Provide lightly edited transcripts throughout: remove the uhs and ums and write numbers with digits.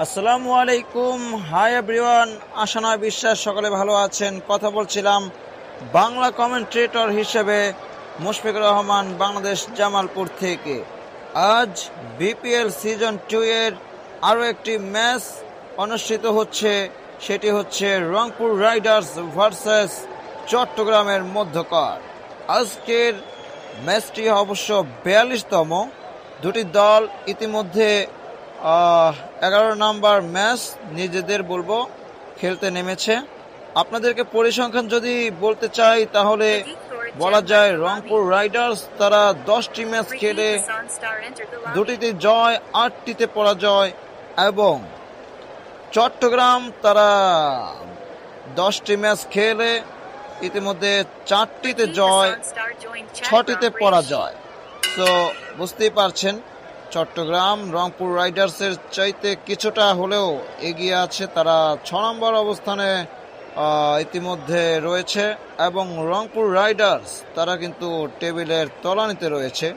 আসসালামু আলাইকুম। Hi everyone, আশা নয় বিশ্বাস সকলে ভালো আছেন। কথা বলছিলাম বাংলা কমেন্ট্রেটর হিসেবে মুশফিকুর রহমান, বাংলাদেশ জামালপুর থেকে। আজ বিপিএল সিজন 2 এর আরও একটি ম্যাচ অনুষ্ঠিত হচ্ছে, সেটি হচ্ছে রংপুর রাইডার্স ভার্সেস চট্টগ্রামের মধ্যকার। আজকের ম্যাচটি অবশ্য 42তম। দুটি দল ইতিমধ্যে 11 নাম্বার ম্যাচ নিজেদের বলবো খেলতে নেমেছে। আপনাদেরকে পরিসংখ্যান যদি বলতে চাই তাহলে বলা যায় রংপুর রাইডার্স তারা 10টি ম্যাচ খেলে 2টিতে জয়, 8টিতে পরাজয়, এবং চট্টগ্রাম তারা 10টি ম্যাচ খেলে ইতিমধ্যে 4টিতে জয়, 6টিতে পরাজয়। তো বুঝতেই পারছেন চট্টগ্রাম রংপুর রাইডার্সের চাইতে কিছুটা হলেও এগিয়ে আছে। তারা 6 নম্বর অবস্থানে ইতিমধ্যে রয়েছে, এবং রংপুর রাইডার্স তারা কিন্তু টেবিলের তলানিতে রয়েছে।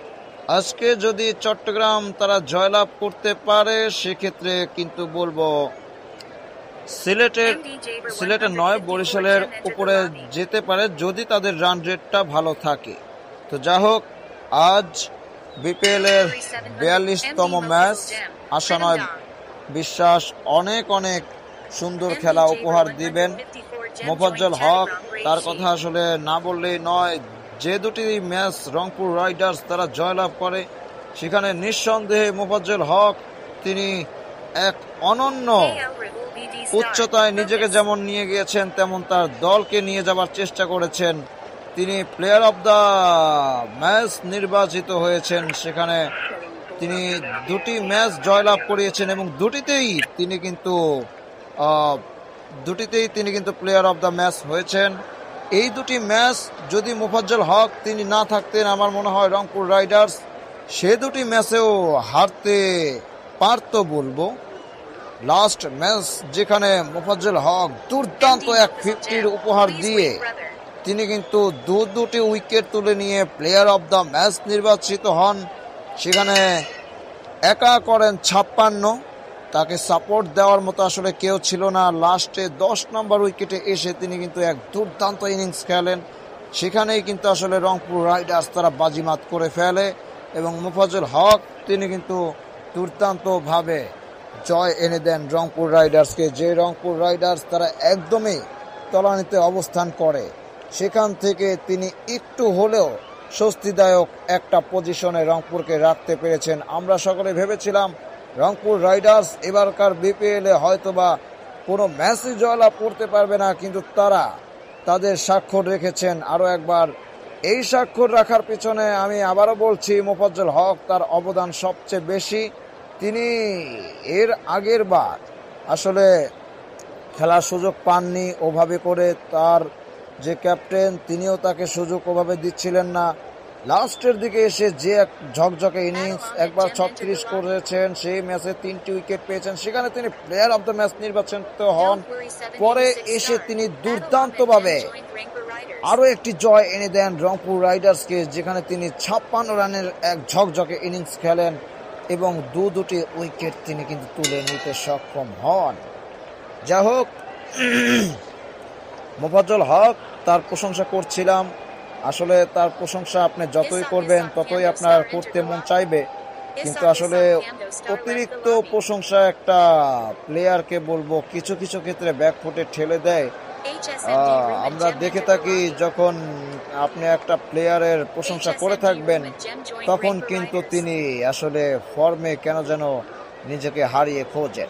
আজকে যদি চট্টগ্রাম তারা জয়লাভ করতে পারে সেক্ষেত্রে কিন্তু বলবো সিলেটের নয়, বরিশালের উপরে যেতে পারে যদি তাদের রান রেটটা ভালো থাকে। তো যা হোক, আজ বিপিএল এর 42তম ম্যাচ। আশা নয় বিশ্বাস অনেক অনেক সুন্দর খেলা উপহার দিবেন মোফাজ্জল হক। তার কথা আসলে না বললেই নয়। যে দুটি ম্যাচ রংপুর রাইডার্স তারা জয়লাভ করে সেখানে নিঃসন্দেহে মোফাজ্জল হক তিনি এক অনন্য উচ্চতায় নিজেকে যেমন নিয়ে গিয়েছেন তেমন তার দলকে নিয়ে যাবার চেষ্টা করেছেন। তিনি প্লেয়ার অব দ্য ম্যাচ নির্বাচিত হয়েছেন। সেখানে তিনি 2টি ম্যাচ জয়লাভ করিয়েছেন এবং দুটিতেই তিনি কিন্তু প্লেয়ার অব দ্য ম্যাচ হয়েছেন। এই 2টি ম্যাচ যদি মোফাজ্জল হক তিনি না থাকতেন, আমার মনে হয় রংপুর রাইডার্স সে 2টি ম্যাচেও হারতে পারত বলবো। লাস্ট ম্যাচ যেখানে মোফাজ্জল হক দুর্দান্ত এক 50-র উপহার দিয়ে তিনি কিন্তু দুটি উইকেট তুলে নিয়ে প্লেয়ার অব দ্য ম্যাচ নির্বাচিত হন। সেখানে একা করেন 56, তাকে সাপোর্ট দেওয়ার মতো আসলে কেউ ছিল না। লাস্টে 10 নম্বর উইকেটে এসে তিনি কিন্তু এক দুর্দান্ত ইনিংস খেলেন। সেখানেই কিন্তু আসলে রংপুর রাইডার্স তারা বাজিমাত করে ফেলে এবং মোফাজ্জল হক তিনি কিন্তু দুর্দান্তভাবে জয় এনে দেন রংপুর রাইডার্সকে। যে রংপুর রাইডার্স তারা একদমই তলানিতে অবস্থান করে, সেখান থেকে তিনি একটু হলেও স্বস্তিদায়ক একটা পজিশনে রংপুরকে রাখতে পেরেছেন। আমরা সকলে ভেবেছিলাম রংপুর রাইডার্স এবারকার বিপিএলে হয়তোবা কোনো ম্যাচই জয়লাভ করতে পারবে না, কিন্তু তারা তাদের স্বাক্ষর রেখেছেন আরও একবার। এই স্বাক্ষর রাখার পিছনে আমি আবারও বলছি মোফাজ্জল হক তার অবদান সবচেয়ে বেশি। তিনি এর আগের বার আসলে খেলার সুযোগ পাননি ওভাবে করে। তার যে ক্যাপ্টেন তিনিও তাকে সুযোগ ওভাবে দিচ্ছিলেন না। লাস্টের দিকে এসে যে এক ঝকঝকে ইনিংস, একবার 36 করেছেন, সেই ম্যাচে 3টি উইকেট পেয়েছেন, সেখানে তিনি প্লেয়ার অব দ্য ম্যাচ নির্বাচিত হন। পরে এসে তিনি দুর্দান্তভাবে আরও একটি জয় এনে দেন রংপুর রাইডার্সকে, যেখানে তিনি 56 রানের এক ঝকঝকে ইনিংস খেলেন এবং দুটি উইকেট তিনি কিন্তু তুলে নিতে সক্ষম হন। যা হোক, মোফাজ্জল হক তার প্রশংসা করছিলাম। আসলে তার প্রশংসা আপনি যতই করবেন ততই আপনার করতে মন চাইবে, কিন্তু আসলে অতিরিক্ত প্রশংসা একটা প্লেয়ারকে বলবো কিছু কিছু ক্ষেত্রে ব্যাকফুটে ঠেলে দেয়। আমরা দেখে থাকি যখন আপনি একটা প্লেয়ারের প্রশংসা করে থাকবেন তখন কিন্তু তিনি আসলে ফর্মে কেন যেন নিজেকে হারিয়ে খোঁজেন।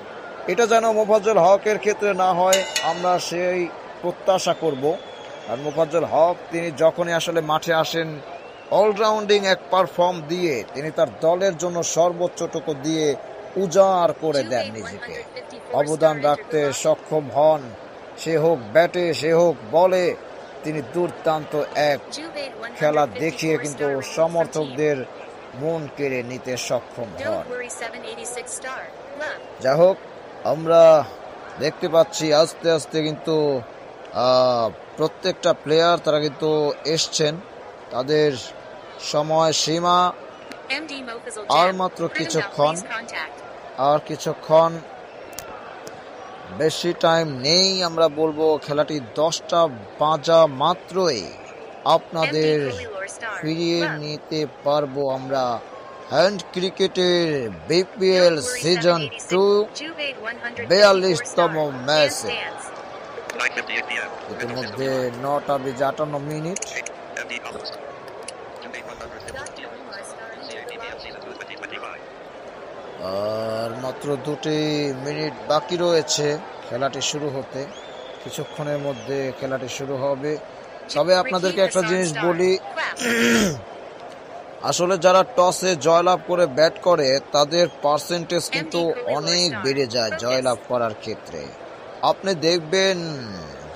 এটা যেন মোফাজ্জল হকের ক্ষেত্রে না হয়, আমরা সেই প্রত্যাশা করব। আর মোফাজ্জল হক তিনি যখনই আসলে মাঠে আসেন অলরাউন্ডিং এক পারফর্ম দিয়ে তিনি তার দলের জন্য সর্বোচ্চটুকু দিয়ে উজাড় করে দেন, নিজেকে অবদান রাখতে সক্ষম হন। সে হোক ব্যাটে, সে হোক বলে, তিনি দুর্দান্ত এক খেলা দেখিয়ে কিন্তু সমর্থকদের মন কেড়ে নিতে সক্ষম হন। যা হোক, আমরা দেখতে পাচ্ছি আস্তে আস্তে কিন্তু প্রত্যেকটা প্লেয়ার তারা কিন্তু এসছেন, তাদের সময় সীমা আর মাত্র কিছুক্ষণ বেশি টাইম নেই, আমরা বলবো খেলাটি 10টা বাজা মাত্রই আপনাদের ফিরিয়ে নিতে পারবো আমরা হ্যান্ড ক্রিকেটের বিপিএল সিজন 2 42তম ম্যাচে। ইতিমধ্যে 9:58 আর মাত্র 2টি মিনিট বাকি রয়েছে খেলাটি শুরু হতে। কিছুক্ষণের মধ্যে খেলাটি শুরু হবে। তবে আপনাদেরকে একটা জিনিস বলি, আসলে যারা টসে জয়লাভ করে ব্যাট করে তাদের পার্সেন্টেজ কিন্তু অনেক বেড়ে যায় জয়লাভ করার ক্ষেত্রে। আপনি দেখবেন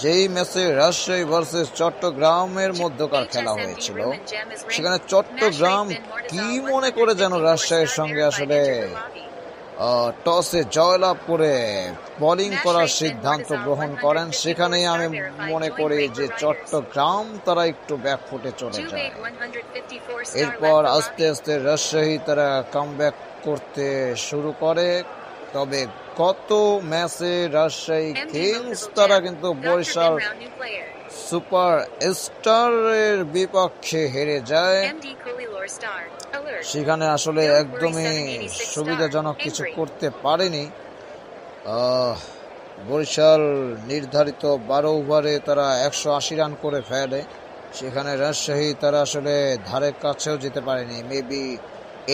যেই ম্যাচে রাজশাহী ভার্সেস চট্টগ্রামের মধ্যকার খেলা হয়েছিল, সেখানে চট্টগ্রাম কি মনে করে যেন রাজশাহীর সঙ্গে আসলে টসে জয়লাভ করে বোলিং করার সিদ্ধান্ত গ্রহণ করেন। সেখানেই আমি মনে করি যে চট্টগ্রাম তারা একটু ব্যাকফুটে চলে যায়। এরপর আস্তে আস্তে রাজশাহী তারা কামব্যাক করতে শুরু করে। তবে গত ম্যাচে রাজশাহী কিংস তারা কিন্তু বরিশাল সুপার স্টারের বিপক্ষে হেরে যায়। সেখানে আসলে একদমই সুবিধাজনক কিছু করতে পারেনি। বরিশাল নির্ধারিত 12 ওভারে তারা 180 রান করে ফেলে। সেখানে রাজশাহী তারা আসলে ধারে কাছেও যেতে পারেনি। মেবি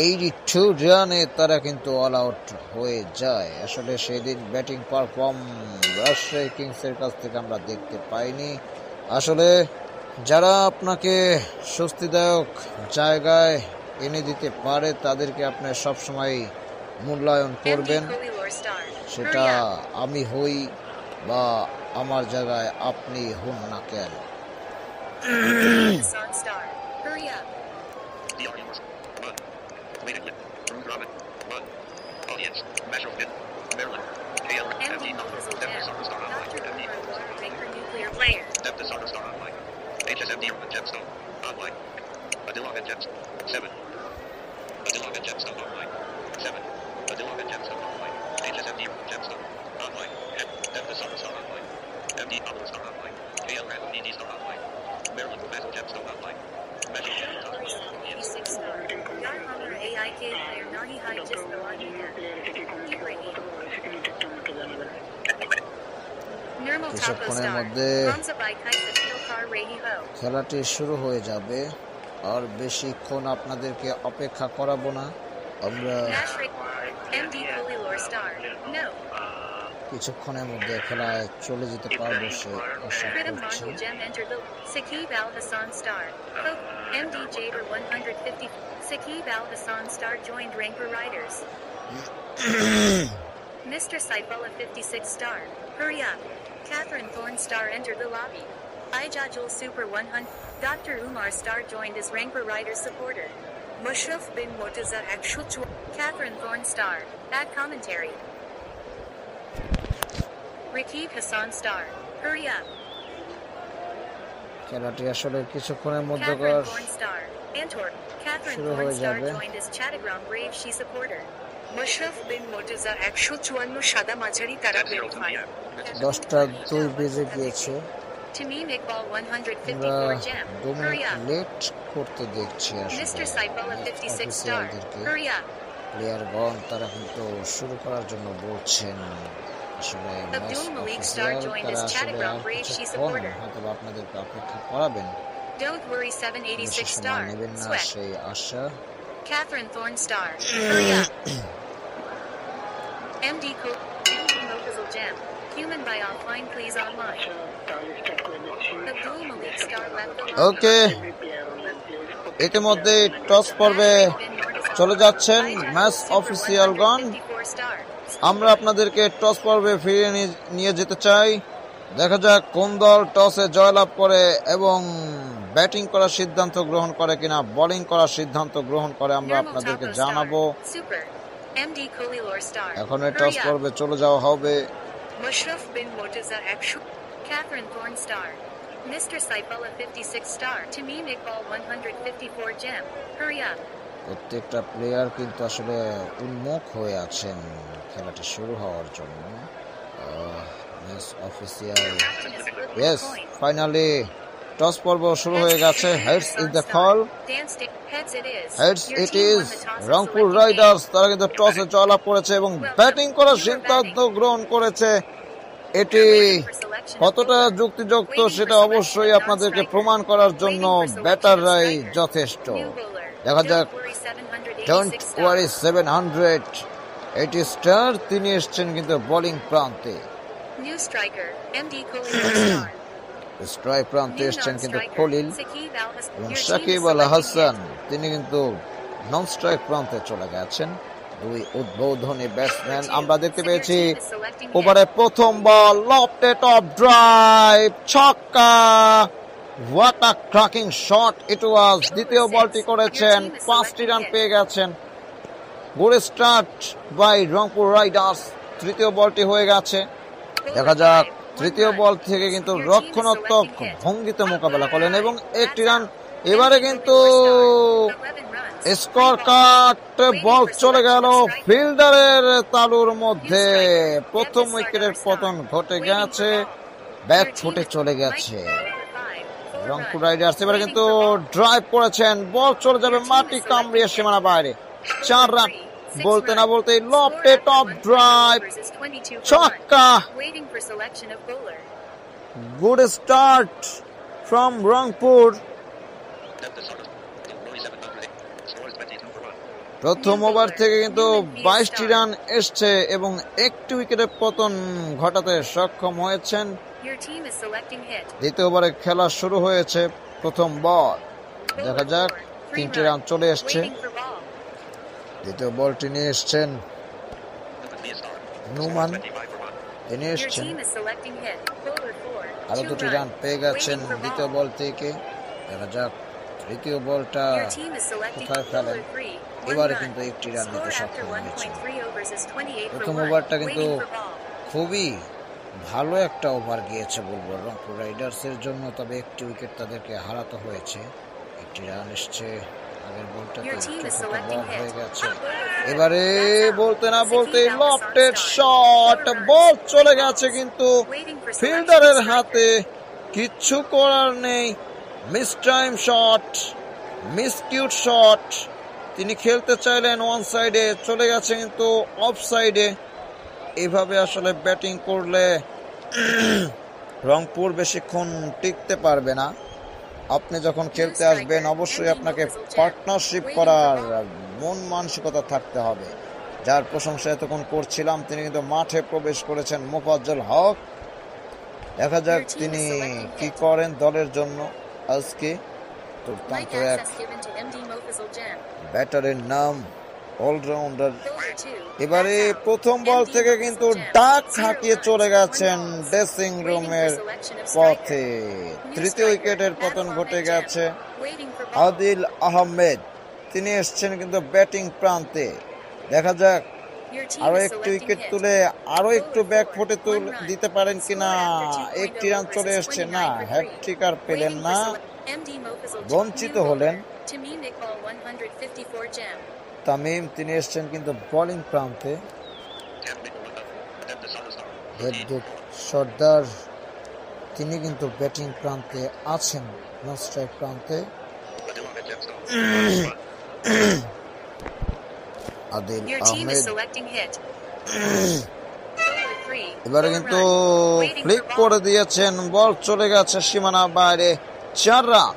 82 রানে তারা কিন্তু অল আউট হয়ে যায়। আসলে সেদিন ব্যাটিং পারফর্ম রাজশাহী কিংসের কাছ থেকে আমরা দেখতে পাইনি। আসলে যারা আপনাকে স্বস্তিদায়ক জায়গায় এনে দিতে পারে তাদেরকে আপনি সবসময় মূল্যায়ন করবেন, সেটা আমি হই বা আমার জায়গায় আপনি হন না কেন। কিছুক্ষণের মধ্যে খেলাটি শুরু হয়ে যাবে। আর বেশিক্ষণ আপনাদেরকে অপেক্ষা করাবো না, আমরা কিছুক্ষণের মধ্যে খেলায় চলে যেতে পারবো সে আশা করছি। Mr. Saifullah 56 star, hurry up. Catherine Thorne star entered the lobby. Ijajul Super 100. Dr. Umar star joined as Rankber Riders supporter. Mushraf bin Murtaza Akshut. Catherine Thorne star. Bad commentary. Rakib Hassan star, hurry up. খেলাটি আসলে কিছুক্ষণের মধ্যে শুরু হয়ে যাবে। joined as Chattagram Brave She supporter. Mushraf bin Murtaza 154 সাদা মাঝারি তারা ভেরিফাই। 10:02 বেজে গিয়েছে। Tamim Iqbal 154 jam, hurry up. Late করতে দেখছি আসলে Mr. Saifullah 56 star, hurry up. প্লেয়ারগণ তারা কিন্তু শুরু করার জন্য বলছেন। আসলে Abdul Malik star joined as Chattagram Brave She supporter. হয়তো আপনাদেরকে অপেক্ষা করাবেন। Don't worry 786 star, নেবেন না সেই আশা। Catherine Thorne star, hurry up. MD Mofazal Jam, human by offline please online. Abdul Malik star left the ওকে, ইতিমধ্যে টস পর্বে চলে যাচ্ছেন ম্যাচ অফিসিয়ালগণ। আমরা আপনাদেরকে টস পর্বে ফিরিয়ে নিয়ে যেতে চাই। দেখা যাক কোন দল টসে জয়লাভ করে এবং ব্যাটিং করার সিদ্ধান্ত গ্রহণ করে কিনা বোলিং করার সিদ্ধান্ত গ্রহণ করে আমরা আপনাদেরকে জানাবো। এখন টস পর্বে চলে যাওয়া হবে। Mushraf bin Murtaza Catherine Thorne star, Mr. Saifullah 56 star, Tamim Iqbal 154 gem, hurry up. প্রত্যেকটা প্লেয়ার কিন্তু আসলে উন্মুখ হয়ে আছেন খেলাটি শুরু হওয়ার জন্য। Match official. Captain is flipping yes, a coin. Finally toss পর্ব শুরু হয়ে গেছে। Heads is the call. Heads it is. Heads Your it team is. won the toss and Rangpur selected riders game. তারা কিন্তু টসে জয়লাভ করেছে এবং ব্যাটিং করার সিদ্ধান্ত গ্রহণ করেছে। এটি কতটা যুক্তিযুক্ত সেটা অবশ্যই আপনাদেরকে প্রমাণ করার জন্য ব্যাটাররাই যথেষ্ট। New bowler. দেখা যাক। Don't worry, 786 don't star. Worry 780 star, তিনি এসছেন কিন্তু বোলিং প্রান্তে। New striker. MD Khalil star. Strike প্রান্তে New এসছেন কিন্তু non-striker. Khalil Saqib Al-Hasan. এবং Your team is Shakib Al selecting Hasan, hit. তিনি কিন্তু নন স্ট্রাইক প্রান্তে চলে গেছেন। দুই উদ্বোধনী ব্যাটসম্যান আমরা দেখতে পেয়েছি। Your team is selecting hit. ওভারে প্রথম বল, লফটেড অফ ড্রাইভ, ছক্কা। What a cracking shot it was. দ্বিতীয় বলটি করেছেন, 5টি রান পেয়ে গেছেন। Good start by Rangpur riders. তৃতীয় বলটি হয়ে গেছে। দেখা যাক, তৃতীয় বল থেকে কিন্তু রক্ষণাত্মক ভঙ্গিতে মোকাবেলা করলেন এবং 1টি রান। এবারে কিন্তু 11 runs. স্কোর কাট, বল চলে গেল ফিল্ডারের তালুর মধ্যে। প্রথম উইকেটের পতন ঘটে গেছে, ব্যাট ফুটে চলে গেছে রংপুর রাইডার্স। এবারে কিন্তু ড্রাইভ করেছেন, বল চলে যাবে মাটি কামড়িয়ে সীমানা বাইরে। 4 রান। বলতে না বলতেই লফটেড অফ ড্রাইভ, ছক্কা। Waiting for selection of bowler. Good start from Rangpur. প্রথম ওভার থেকে কিন্তু 22টি রান এসছে এবং 1টি উইকেটের পতন ঘটাতে সক্ষম হয়েছেন। Your team is selecting hit. দ্বিতীয় ওভারে খেলা শুরু হয়েছে। প্রথম বল, দেখা যাক, 3টি রান চলে এসছে। Waiting for ball. দ্বিতীয় বলটি নিয়ে এসছেন নুমান, তিনি Your এসছেন। team is selecting hit. Bowler 4. আরো 2 2টি run. রান পেয়ে গেছেন Waiting for দ্বিতীয় ball. বল থেকে। দেখা যাক তৃতীয় বলটা Your team is selecting কোথায় ফেলেন। bowler 3. 1 এবারে run. কিন্তু 1টি রান Score নিতে after সক্ষম হয়েছেন। 1.3 overs is 28 for প্রথম 1. ওভারটা কিন্তু Waiting for ball. খুবই ভালো একটা ওভার গিয়েছে বলবো রংপুর রাইডার্সের জন্য, তবে 1টি উইকেট তাদেরকে হারাতে হয়েছে। 1টি রান এসছে আগের বলটাতে, Your team is চতুর্থ selecting বল hit. হয়ে গেছে। Bowler 4. এবারে That's out. বলতে না Saqib বলতে Al-Hasan lofted star. Shot, 4 runs. বল চলে গেছে কিন্তু Waiting for selection ফিল্ডারের of হাতে। striker. কিচ্ছু করার নেই। Miss time shot, miss cute shot. তিনি খেলতে চাইলেন ওয়ান সাইডে, চলে গেছে কিন্তু অফ সাইডে। এভাবে আসলে ব্যাটিং করলে রংপুর বেশিক্ষণ টিকতে পারবে না। আপনি যখন খেলতে আসবেন অবশ্যই আপনাকে পার্টনারশিপ করার মন মানসিকতা থাকতে হবে, যার প্রশংসা এতক্ষণ করছিলাম। তিনি কিন্তু মাঠে প্রবেশ করেছেন মোফাজ্জল হক। দেখা যাক তিনি কি করেন দলের জন্য আজকে। দুর্দান্ত Like এক access given to MD Mofazal Jam. ব্যাটারের নাম অলরাউন্ডার। Bowler 2. এবারে That's out. প্রথম বল MD থেকে Mofazal কিন্তু Jam. ডাক 0 হাঁকিয়ে runs, চলে 1 গেছেন balls. ড্রেসিং Waiting for রুমের selection of পথে। striker. New তৃতীয় striker. উইকেটের পতন Adil ঘটে Ahmed গেছে। Jam. Waiting for ball. Adil Ahmed, তিনি এসছেন কিন্তু ব্যাটিং প্রান্তে। দেখা যাক Your team আরো is একটু selecting উইকেট hit. তুলে আরো একটু Bowler ব্যাক 4. ফুটে 1 run. দিতে পারেন কিনা। Score after 2.0 একটি রান চলে overs is এসছে না, 29 for 3. হ্যাটট্রিক আর পেলেন Waiting না, for MD Mofazal Jam. বঞ্চিত New হলেন। bowler. Tamim Iqbal 154 Jam. Tamim, তিনি এসছেন কিন্তু বোলিং প্রান্তে। দেবদূত সর্দার, তিনি কিন্তু ব্যাটিং প্রান্তে আছেন, নন স্ট্রাইক প্রান্তে। Adil Your team is Ahmed selecting hit. Bowler 3. এবারে 4 কিন্তু run. Waiting Flick for ball. করে দিয়েছেন, বল চলে গেছে সীমানা বাইরে। 4 রান।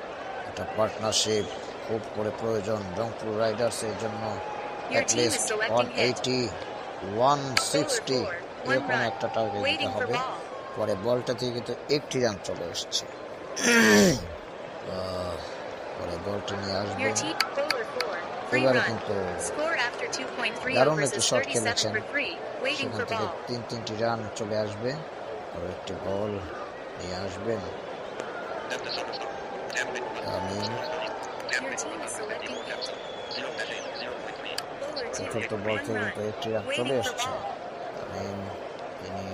এটা পার্টনারশিপ খুব করে প্রয়োজন রংপুর রাইডার্স এর জন্য। Your at team is list selecting hit. 180 160 Bowler 4. 1 এরকম run. একটা টার্গেট দিতে Waiting for হবে। ball. পরে বলটা থেকে কিন্তু 1টি রান চলে এসছে। পরে বলটি নিয়ে Your আসবেন। team. Bowler 4. 3 এবারে run. কিন্তু Score after 2.3 দারুণ overs একটি is শট 37 খেলেছেন। for 3. Waiting সেখান for থেকে ball. 3টি রান চলে আসবে। আর একটি বল নিয়ে আসবেন Tamim. Your team is selecting hit. Bowler 2. চতুর্থ বল 1 থেকে run. কিন্তু 1টি রান চলে Waiting for এসছে। ball. তামিম, তিনি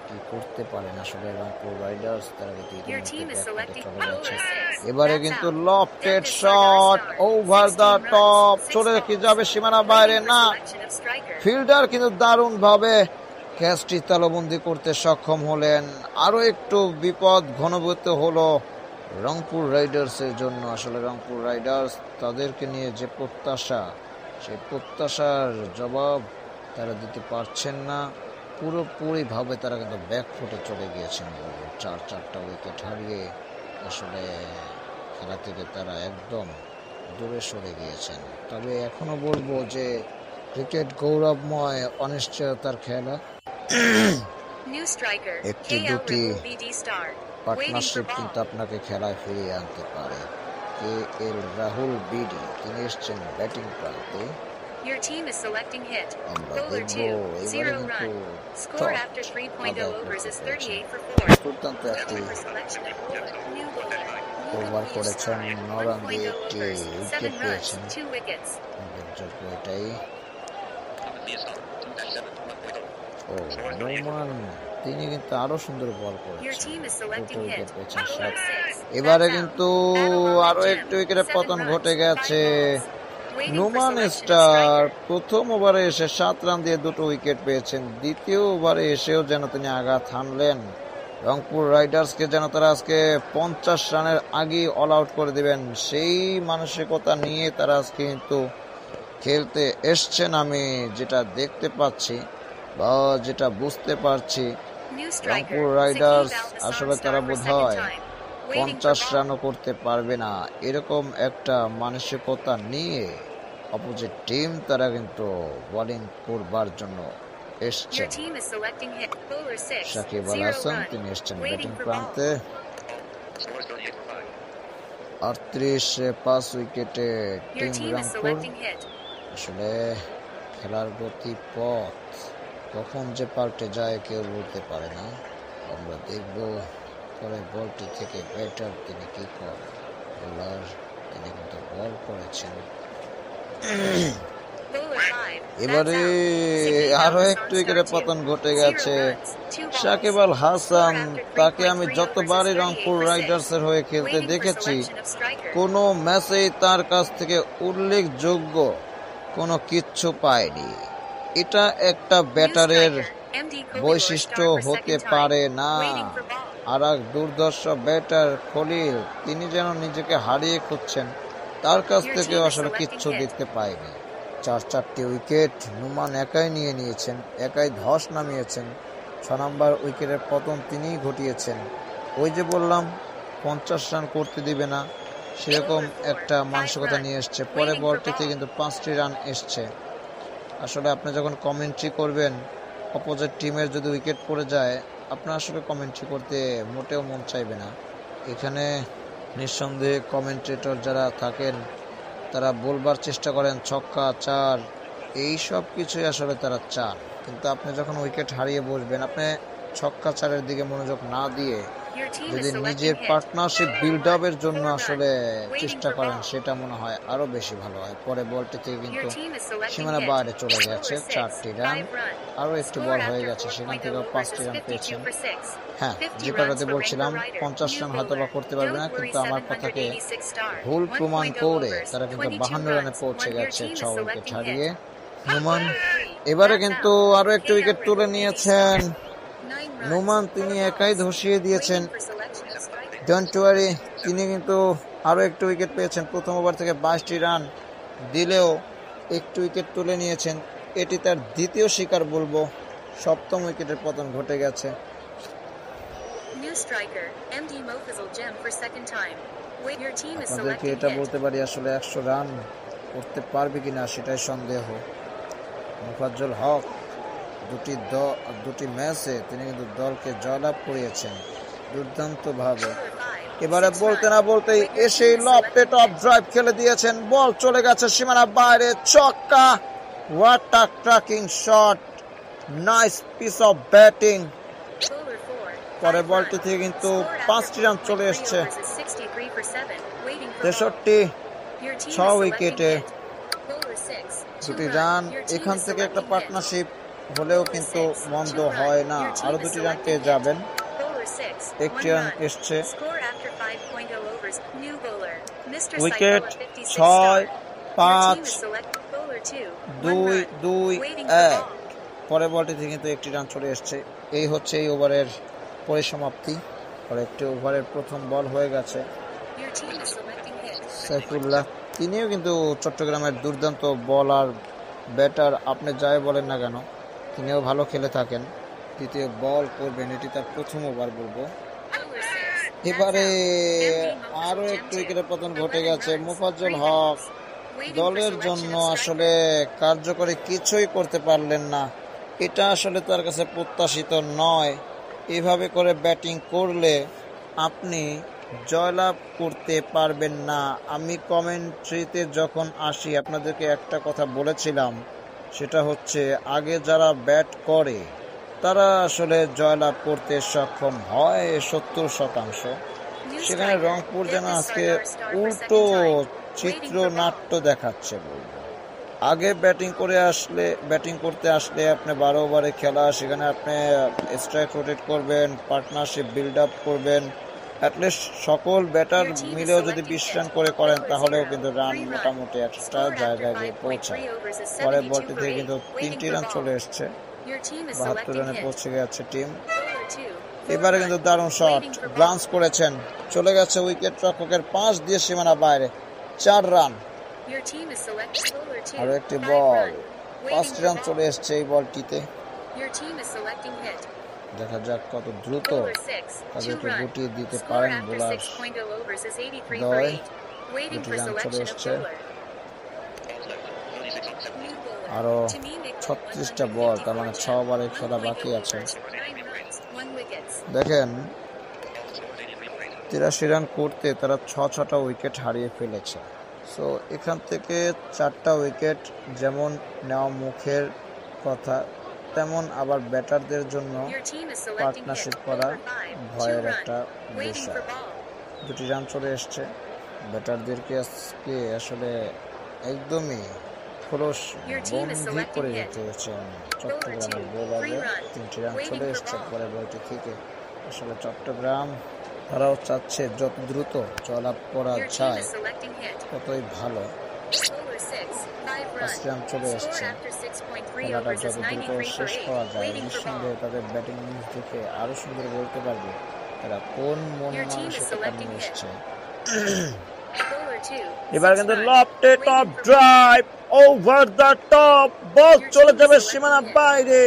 কি করতে পারেন আসলে রংপুর রাইডার্স, তারা কিন্তু Your ইতিমধ্যে team is ব্যাক ফুটে selecting চলে bowler গেছে। 6. এবারে That's কিন্তু out. Lofted Devdut shot, Sardar star. Over the 16 runs, top, 6 চলে কি balls. যাবে সীমানা বাইরে Waiting for না। selection of striker. ফিল্ডার কিন্তু দারুণ ভাবে ক্যাচটি তালবন্দি করতে সক্ষম হলেন। আরো একটু বিপদ ঘনীভূত হলো রংপুর রাইডার্সের জন্য। আসলে রংপুর রাইডার্স তাদেরকে নিয়ে যে প্রত্যাশা, সেই প্রত্যাশার জবাব তারা দিতে পারছেন না। পুরোপুরিভাবে তারা কিন্তু ব্যাকফুটে চলে গিয়েছেন। চারটা উইকেট হারিয়ে আসলে খেলা থেকে তারা একদম দূরে সরে গিয়েছেন। তবে এখনো বলবো যে ক্রিকেট গৌরবময় অনিশ্চয়তার খেলা। একটি দুটি পার্টনারশিপ কিন্তু আপনাকে খেলায় ফিরিয়ে আনতে পারে। কে এল রাহুল বিডি তিনি এসছেন ব্যাটিং প্রান্তে। আমরা দেখবো এবারে কিন্তু দুর্দান্ত একটি ওভার করেছেন, নরান দিয়ে একটি উইকেট পেয়েছেন। এটাই নোমান তিনি কিন্তু আরো সুন্দর বল করেছেন, দুটো উইকেট পেয়েছেন। এবারে কিন্তু আরো একটি উইকেটের পতন ঘটে গেছে। নোমান স্টার প্রথম ওভারে এসে 7 রান দিয়ে দুটো উইকেট পেয়েছেন। দ্বিতীয় ওভারে এসেও যেন তিনি আঘাত হানলেন। রংপুর রাইডার্সকে যেন তারা আজকে 50 রানের আগেই অল আউট করে দিবেন, সেই মানসিকতা নিয়ে তারা আজকে কিন্তু খেলতে এসছেন। আমি যেটা দেখতে পাচ্ছি বা যেটা বুঝতে পারছি, রংপুর রাইডার্স আসলে তারা বোধহয় 50 রানও করতে পারবে না, এরকম একটা মানসিকতা নিয়ে অপোজিট টিম তারা কিন্তু বোলিং করবার জন্য এসছেন। সাকিব আল হাসান তিনি এসছেন ব্যাটিং প্রান্তে। 38-5 উইকেটে টিম রংপুর। আসলে খেলার গতি পথ কখন যে পাল্টে যায় কেউ বলতে পারে না। আমরা দেখব পরে বলটি থেকে ব্যাটার তিনি কি করেন। বোলার তিনি কিন্তু বল করেছেন। এবারে আরো একটু উইকেটের পতন ঘটে গেছে। সাকিব আল হাসান তাকে আমি যতবারই রংপুর রাইডার্সের হয়ে খেলতে দেখেছি, কোনো ম্যাচেই তার কাছ থেকে উল্লেখযোগ্য কোনো কিচ্ছু পায়নি। এটা একটা ব্যাটারের বৈশিষ্ট্য হতে পারে না। আর এক দুর্ধর্ষ ব্যাটার খলিল তিনি যেন নিজেকে হারিয়ে খুঁজছেন, তার কাছ থেকে আসলে কিচ্ছু দেখতে পায়নি। 4টি উইকেট নোমান একাই নিয়ে নিয়েছেন, একাই ধস নামিয়েছেন। 6 নম্বর উইকেটের পতন তিনিই ঘটিয়েছেন। ওই যে বললাম 50 রান করতে দিবে না, সেরকম একটা মানসিকতা নিয়ে এসছে। পরে বলটিতে কিন্তু 5টি রান এসছে। আসলে আপনি যখন কমেন্ট্রি করবেন, অপোজিট টিমের যদি উইকেট পড়ে যায়, আপনার আসলে কমেন্ট্রি করতে মোটেও মন চাইবে না। এখানে নিঃসন্দেহে কমেন্ট্রেটর যারা থাকেন তারা বলবার চেষ্টা করেন ছক্কা 4, এই সব কিছুই আসলে তারা চান। কিন্তু আপনি যখন উইকেট হারিয়ে বসবেন, আপনি ছক্কা 4-এর দিকে মনোযোগ না দিয়ে যদি নিজের পার্টনারশিপ বিল্ড আপের জন্য আসলে চেষ্টা করেন, সেটা মনে হয় আরো বেশি ভালো হয়। পরে বলটি থেকে কিন্তু সীমানা বাইরে চলে গেছে, 4টি রান। আরো একটি বল হয়ে গেছে, সেখান থেকে 5টি রান পেয়েছেন। হ্যাঁ, যে কথাতে বলছিলাম 50 রান হয়তো বা করতে পারবে না, কিন্তু আমার কথাকে ভুল প্রমাণ করে তারা কিন্তু 52 রানে পৌঁছে গেছে 6 উইকেট হারিয়ে। নোমান এবারে কিন্তু আরো একটি উইকেট তুলে নিয়েছেন। নোমান তিনি একাই ধসিয়ে দিয়েছেন। ডোন্ট ওয়ারি তিনি কিন্তু আরো একটি উইকেট পেয়েছেন। প্রথম ওভার থেকে 22টি রান দিলেও একটি উইকেট তুলে নিয়েছেন। এটি তার দ্বিতীয় শিকার বলবো। 7ম উইকেটের পতন ঘটে গেছে। আপনাদেরকে এটা বলতে পারি, আসলে 100 রান করতে পারবে কিনা সেটাই সন্দেহ। মোফাজ্জল হক দুটি ম্যাচে তিনি কিন্তু দলকে জয়লাভ করিয়েছেন দুর্দান্ত ভাবে। এবারে বলতে না বলতেই এসেই লফটে টপ ড্রাইভ খেলে দিয়েছেন, বল চলে গেছে সীমানা বাইরে, ছক্কা। What a tracking shot, nice piece of batting. পরে বলটি থেকে কিন্তু 5টি রান চলে এসছে। 63-6 উইকেটে 2টি রান। এখান থেকে একটা পার্টনারশিপ হলেও কিন্তু মন্দ হয় না, আরো 2টি রান পেয়ে যাবেন। 1টি রান এসছে। উইকেট 6-5-2-2-1। পরের বলটিতে কিন্তু একটি রান চলে এসছে। এই হচ্ছে এই ওভারের পরিসমাপ্তি। একটি ওভারের প্রথম বল হয়ে গেছে। সাইফুল্লাহ তিনিও কিন্তু চট্টগ্রামের দুর্দান্ত বলার, ব্যাটার, আপনি যাই বলেন না কেন তিনিও ভালো খেলে থাকেন। দ্বিতীয় বল করবেন, এটি তার প্রথম ওভার বলবো। এবারে আরো একটু উইকেটের পতন ঘটে গেছে। মোফাজ্জল হক দলের জন্য আসলে কার্যকরী কিছুই করতে পারলেন না। এটা আসলে তার কাছে প্রত্যাশিত নয়। এভাবে করে ব্যাটিং করলে আপনি জয়লাভ করতে পারবেন না। আমি কমেন্ট্রিতে যখন আসি আপনাদেরকে একটা কথা বলেছিলাম, সেটা হচ্ছে আগে যারা ব্যাট করে তারা আসলে জয়লাভ করতে সক্ষম হয় 70%। সেখানে রংপুর যেন আজকে উল্টো চিত্রনাট্য দেখাচ্ছে বলবো। আগে ব্যাটিং করতে আসলে আপনি 12 ওভারে খেলা, সেখানে আপনি স্ট্রাইক রোটেট করবেন, পার্টনারশিপ বিল্ড আপ করবেন। অ্যাটলিস্ট সকল ব্যাটার মিলেও যদি 20 রান করেন তাহলেও কিন্তু রান মোটামুটি একটা জায়গায় গিয়ে পৌঁছায়। পরের বলটি থেকে কিন্তু 3টি রান চলে এসছে, 72 রানে পৌঁছে গেছে টিম। এবারে কিন্তু দারুণ শট, গ্লান্স করেছেন, চলে গেছে উইকেট রক্ষকের পাশ দিয়ে সীমানা বাইরে। 4 রান। আরো একটি বল, 5টি রান চলে এসছে এই বলটিতে। দেখা যাক কত দ্রুত তাদেরকে গুটিয়ে দিতে পারেন বোলার দয়। 2টি রান চলে এসছে। আরো 36টা বল, তার মানে 6 ওভারের খেলা বাকি আছে। দেখেন 83 রান করতে তারা 6টা উইকেট হারিয়ে ফেলেছে। সো এখান থেকে 4টা উইকেট যেমন নেওয়া মুখের কথা, তেমন আবার ব্যাটারদের জন্য পার্টনারশিপ করা ভয়ের একটা বিষয়। 2টি রান চলে এসছে। ব্যাটারদেরকে আজকে আসলে একদমই খোলস বন্দি করে দিতে হয়েছে চট্টগ্রামের বোলারদের। 3টি রান চলে এসছে পরের বলটি থেকে। আসলে চট্টগ্রাম তারাও চাচ্ছে যত দ্রুত জয়লাভ করা যায় ততই ভালো। 5 রান চলে এসছে। খেলাটা যত দ্রুত শেষ করা যায়, নিঃসন্দেহে তাদের ব্যাটিং ইনিংস দেখে আরো সুন্দর বলতে পারবে তারা কোন মন মানসিকতা নিয়ে এসছে। এবার কিন্তু lofted top drive over the top, ball চলে যাবে সীমানা বাইরে,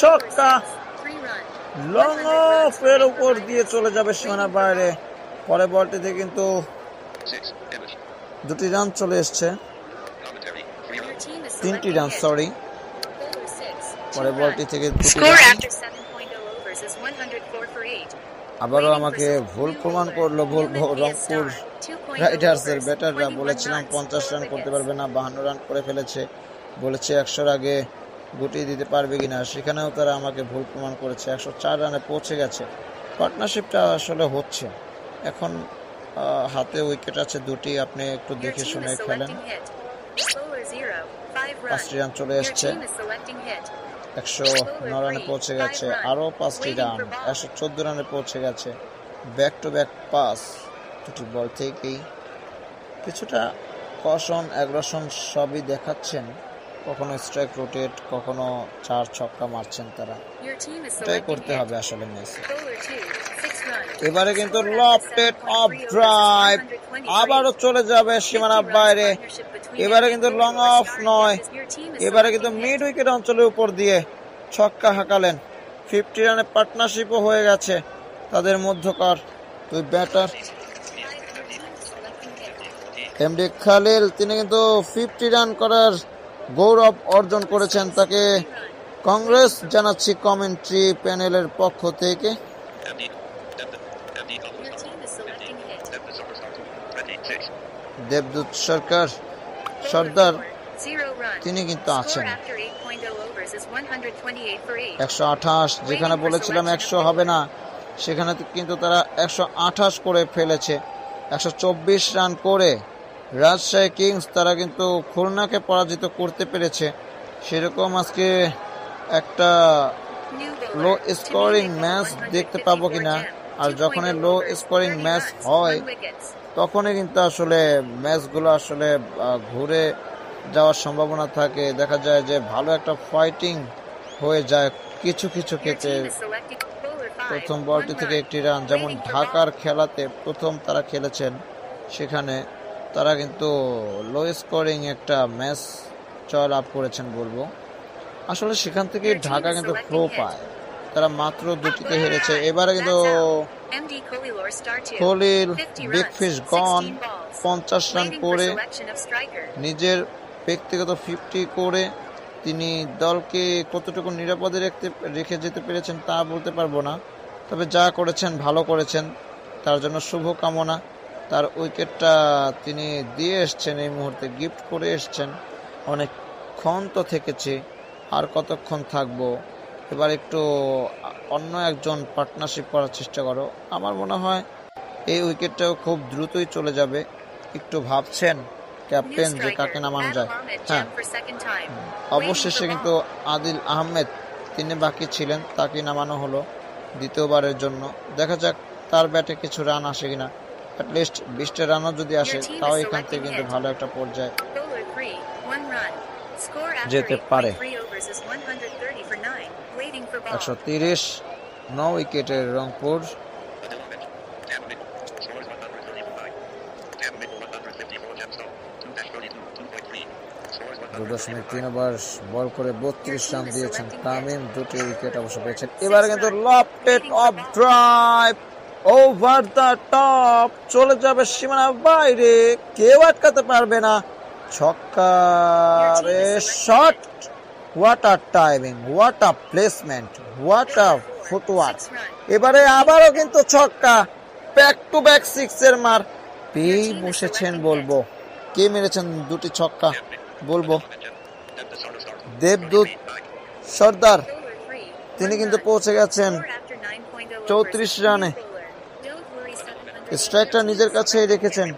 ছক্কা, লং অফ এর উপর দিয়ে চলে যাবে সীমানা বাইরে। পরে বলটিতে কিন্তু 2টি রান চলে এসছে, 3টি রান সরি। পরে বলটি থেকে 2টি রান। আবারও আমাকে ভুল প্রমাণ করলো রংপুর রাইডার্সের ব্যাটাররা। বলেছিলাম 50 রান করতে পারবে না, 52 রান করে ফেলেছে। বলেছে 100-র আগে গুটিয়ে দিতে পারবে কিনা, সেখানেও তারা আমাকে ভুল প্রমাণ করেছে। 104 রানে পৌঁছে গেছে। পার্টনারশিপটা আসলে হচ্ছে। এখন হাতে উইকেট আছে 2টি, আপনি একটু দেখে শুনে খেলেন। 5টি রান চলে এসছে, 109 রানে পৌঁছে গেছে। আরো 5টি রান, 114 রানে পৌঁছে গেছে। ব্যাক টু ব্যাক পাস, 2টি বল থেকেই কিছুটা কশন অ্যাগ্রেশন সবই দেখাচ্ছেন। কখনো স্ট্রাইক রোটেট, কখনো 4 ছক্কা মারছেন তারা। এটাই করতে হবে আসলে মেসি। এবারে কিন্তু লফটেড অফ ড্রাইভ, আবারও চলে যাবে সীমানা বাইরে। এবারে কিন্তু লং অফ নয়, এবারে কিন্তু মিড উইকেট অঞ্চলের উপর দিয়ে ছক্কা হাঁকালেন। 50 রানের পার্টনারশিপও হয়ে গেছে তাদের মধ্যকার 2 ব্যাটার। এমডি খালিল তিনি কিন্তু 50 রান করার গৌরব অর্জন করেছেন। তাকে কংগ্রেস জানাচ্ছি কমেন্ট্রি প্যানেলের পক্ষ থেকে। দেবদূত সর্দার তিনি কিন্তু আছেন। 128, যেখানে বলেছিলাম 100 হবে না সেখানে কিন্তু তারা 128 করে ফেলেছে। 124 রান করে রাজশাহী কিংস তারা কিন্তু খুলনাকে পরাজিত করতে পেরেছে। সেরকম আজকে একটা লো স্কোরিং ম্যাচ দেখতে পাবো কিনা। আর যখন লো স্কোরিং ম্যাচ হয় তখনই কিন্তু আসলে ম্যাচগুলো আসলে ঘুরে যাওয়ার সম্ভাবনা থাকে। দেখা যায় যে ভালো একটা ফাইটিং হয়ে যায় কিছু কিছু Your ক্ষেত্রে। team is selecting bowler 5. প্রথম বলটি 1 থেকে run. একটি রান, যেমন Waiting for ঢাকার ball. খেলাতে প্রথম তারা খেলেছেন, সেখানে তারা কিন্তু লো স্কোরিং একটা ম্যাচ জয়লাভ করেছেন বলবো। আসলে সেখান থেকে Your team ঢাকা is কিন্তু selecting ফ্লো hit. পায়, তারা মাত্র দুটিতে হেরেছে। এবারে কিন্তু That's out. MD Kolilor star 2. Khalil 50 big runs. Fish gone 16 balls. 50 run Waiting for করে selection of striker. নিজের ব্যক্তিগত 50 করে তিনি দলকে কতটুকু নিরাপদে রেখে যেতে পেরেছেন তা বলতে পারবো না, তবে যা করেছেন ভালো করেছেন, তার জন্য শুভকামনা। তার উইকেটটা তিনি দিয়ে এসছেন, এই মুহূর্তে গিফট করে এসছেন। অনেকক্ষণ তো থেকেছে, আর কতক্ষণ থাকবো, এবার একটু অন্য একজন পার্টনারশিপ করার চেষ্টা করো। আমার মনে হয় এই উইকেটটাও খুব দ্রুতই চলে যাবে। একটু ভাবছেন New ক্যাপ্টেন যে striker. কাকে নামানো Adil যায়। Ahmed হ্যাঁ, jammed for second time. অবশেষে কিন্তু আদিল আহমেদ তিনি বাকি ছিলেন, তাকে নামানো হলো দ্বিতীয়বারের জন্য। দেখা যাক তার ব্যাটে কিছু রান আসে কিনা। অ্যাটলিস্ট 20টা রানও যদি আসে, তাও এখান থেকে কিন্তু ভালো একটা পর্যায়ে Bowler 3. 1 run. Score after যেতে পারে। 8.3 overs is 130 for 9. Waiting for ball. 130, 9 উইকেটের রংপুর। দশমিক 3 ওভার বল করে 32 রান দিয়েছেন তামিম, দুটি উইকেট অবশ্য পেয়েছেন। এবারে কিন্তু lofted off drive over the top, চলে যাবে সীমানার বাইরে, কেউ আটকাতে পারবে না। ছক্কার shot, what a timing, what a placement, what a footwork. 6 run. এবারে আবারও কিন্তু ছক্কা, ব্যাক টু ব্যাক সিক্সের মার পেয়েই বসেছেন বলবো। কে মেরেছেন দুটি ছক্কা বলবো? দেবদূত সর্দার, Bowler 3. তিনি 1 কিন্তু run. পৌঁছে গেছেন Score after 9.0 overs 34 is রানে। new bowler. Don't worry, 700. স্ট্রাইকটা নিজের কাছেই রেখেছেন,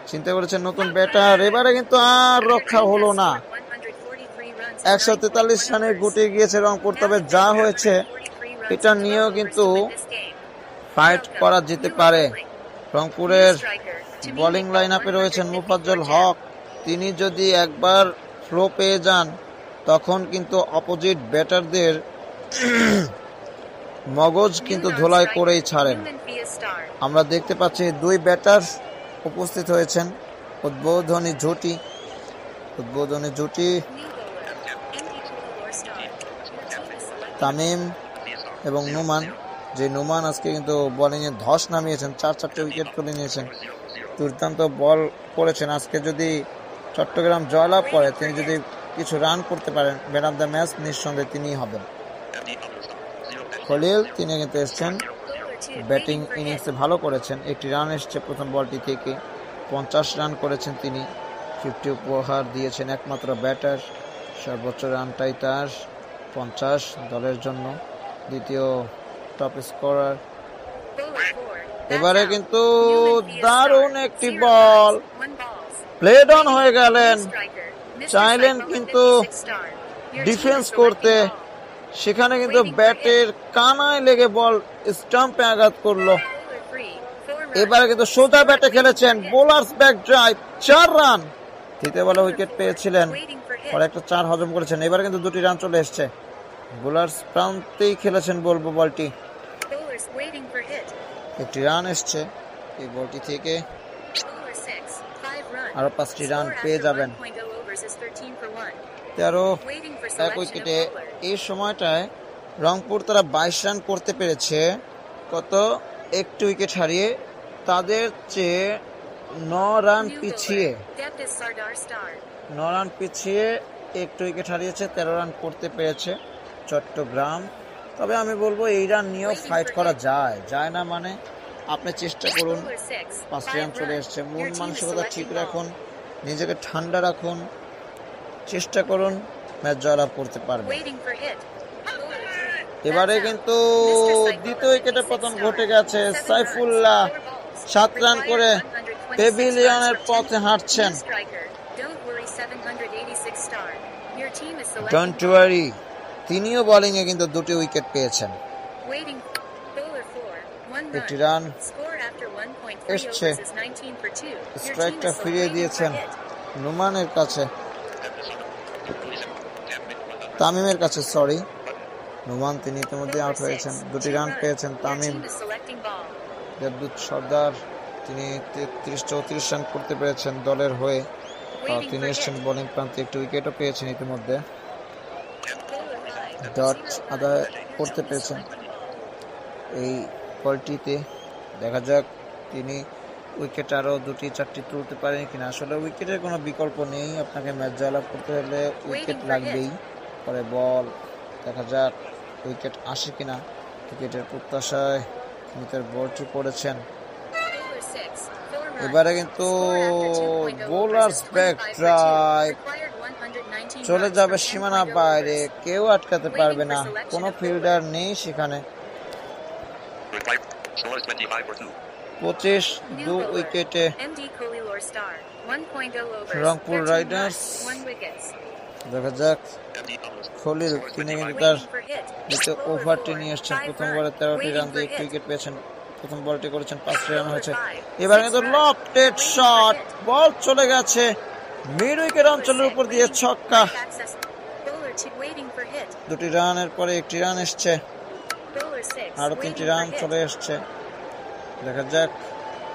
চিন্তা করেছেন নতুন ব্যাটার। এবারে কিন্তু আর রক্ষা হলো না, 143 runs. 143 রানে গুটিয়ে গিয়েছে রংপুর। তবে যা হয়েছে এটা নিয়েও কিন্তু ফাইট করা যেতে পারে। রংপুরের বোলিং লাইন আপে রয়েছেন মুফাজ্জল হক, তিনি যদি একবার ফ্লো পেয়ে যান তখন কিন্তু অপোজিট ব্যাটারদের মগজ কিন্তু ধোলাই করেই ছাড়েন। আমরা দেখতে পাচ্ছি দুই ব্যাটার উপস্থিত হয়েছেন, উদ্বোধনী জুটি তামিম এবং নুমান। যে নুমান আজকে কিন্তু বোলিং এ ধস নামিয়েছেন, 4-4টে উইকেট তুলে নিয়েছেন, দুর্দান্ত বল করেছেন। আজকে যদি চট্টগ্রাম জয়লাভ করে, তিনি যদি কিছু রান করতে পারেন, ম্যান অফ দ্য ম্যাচ নিঃসন্দেহে তিনিই হবেন। খলিল তিনি কিন্তু এসছেন, ব্যাটিং ইনিংসে ভালো করেছেন, একটি রান এসছে প্রথম বলটি থেকে। 50 রান করেছেন তিনি, 50 উপহার দিয়েছেন একমাত্র ব্যাটার। সর্বোচ্চ রানটাই তার 50 দলের জন্য, দ্বিতীয় টপ স্কোরার। এবারে কিন্তু দারুণ একটি বল, প্লেড অন হয়ে গেলেন, চাইলেন কিন্তু ডিফেন্স করতে, সেখানে কিন্তু ব্যাটের কানায় লেগে বল স্টাম্পে আঘাত করলো। এবারে কিন্তু সোজা ব্যাটে খেলেছেন, বোলার্স ব্যাক ড্রাইভ, 4 রান। তৃতীয় বলে উইকেট পেয়েছিলেন, পরে একটা 4 হজম করেছেন। এবারে কিন্তু 2টি রান চলে এসছে, বোলার্স প্রান্তেই খেলেছেন বলবো বলটি। একটি রান এসছে এই বলটি থেকে, আরো 5টি রান পেয়ে যাবেন। 13 এক উইকেটে। এই সময়টায় রংপুর তারা 22 রান করতে পেরেছে, কত একটি উইকেট হারিয়ে, তাদের চেয়ে 9 রান পিছিয়ে, 9 রান পিছিয়ে একটি উইকেট হারিয়েছে, 13 রান করতে পেরেছে চট্টগ্রাম। তবে আমি বলবো এই রান নিয়েও ফাইট করা যায় না মানে আপনি চেষ্টা করুন। 5টি রান চলে এসছে, মন মানসিকতা ঠিক রাখুন, নিজেকে ঠান্ডা রাখুন, চেষ্টা করুন, ম্যাচ জয়লাভ করতে পারবেন। এবারে কিন্তু দ্বিতীয় উইকেটে পতন ঘটে গেছে, সাইফুল্লাহ 7 রান করে পেভিলিয়নের পথে হাঁটছেন। ডোন্ট ওয়ারি, তিনিও বোলিং এ কিন্তু 2টি উইকেট পেয়েছেন। একটি রান এসছে, স্ট্রাইকটা ফিরিয়ে দিয়েছেন নুমানের কাছে, তামিমের কাছে, সরি। নোমান তিনি ইতিমধ্যে Bowler আউট হয়েছেন, 6, 2টি 2 রান run. পেয়েছেন Your Tamim. team is selecting ball. দেবদূত সর্দার তিনি 33-34 রান করতে পেরেছেন দলের হয়ে। Waiting তিনি for এসেছেন hit. বোলিং প্রান্তে, একটি উইকেটও পেয়েছেন ইতিমধ্যে, Bowler 5, ডট 0 run. আদায় Your করতে team is পেরেছেন selecting ball. এই বলটিতে। দেখা যাক তিনি উইকেট আরও 2-4টি তুলতে পারেন কিনা। আসলে উইকেটের কোনো বিকল্প নেই, আপনাকে ম্যাচ জয়লাভ করতে হলে উইকেট লাগবেই। পরে বল, দেখা যাক উইকেট আসে কিনা। উইকেটের প্রত্যাশায় তিনি তার বলটি করেছেন। Bowler 6, 4 run. এবারে কিন্তু Score after 2.0 bowlers versus back 25 for 2. Drive Required 119 চলে runs যাবে from সীমানা 10.0 বাইরে, overs. কেউ আটকাতে পারবে না, কোনো ফিল্ডার নেই সেখানে। 25 New 2 bowler, উইকেটে MD Kolilor Star, 1.0 overs, Rangpur 13 Riders. runs, 1 wickets. দেখা যাক খলিল তিনি কিন্তু তার Waiting for hit. দ্বিতীয় Bowler ওভারটি 4, নিয়ে এসছেন। 5 প্রথম run. বলে 13টি রান Waiting দিয়ে for একটি hit. উইকেট পেয়েছেন। প্রথম বলটি করেছেন 5টি রান Bowler হয়েছে। 5, এবার 6 কিন্তু runs. Lofted Waiting for shot, hit. বল চলে গেছে মিড উইকেট Bowler অঞ্চলের 6, উপর দিয়ে, waiting- ছক্কা। quick access. Bowler 2, waiting for hit. 2টি রানের পরে 1টি রান এসছে, Bowler 6, আরো waiting 3টি for রান hit. চলে এসছে। দেখা যাক,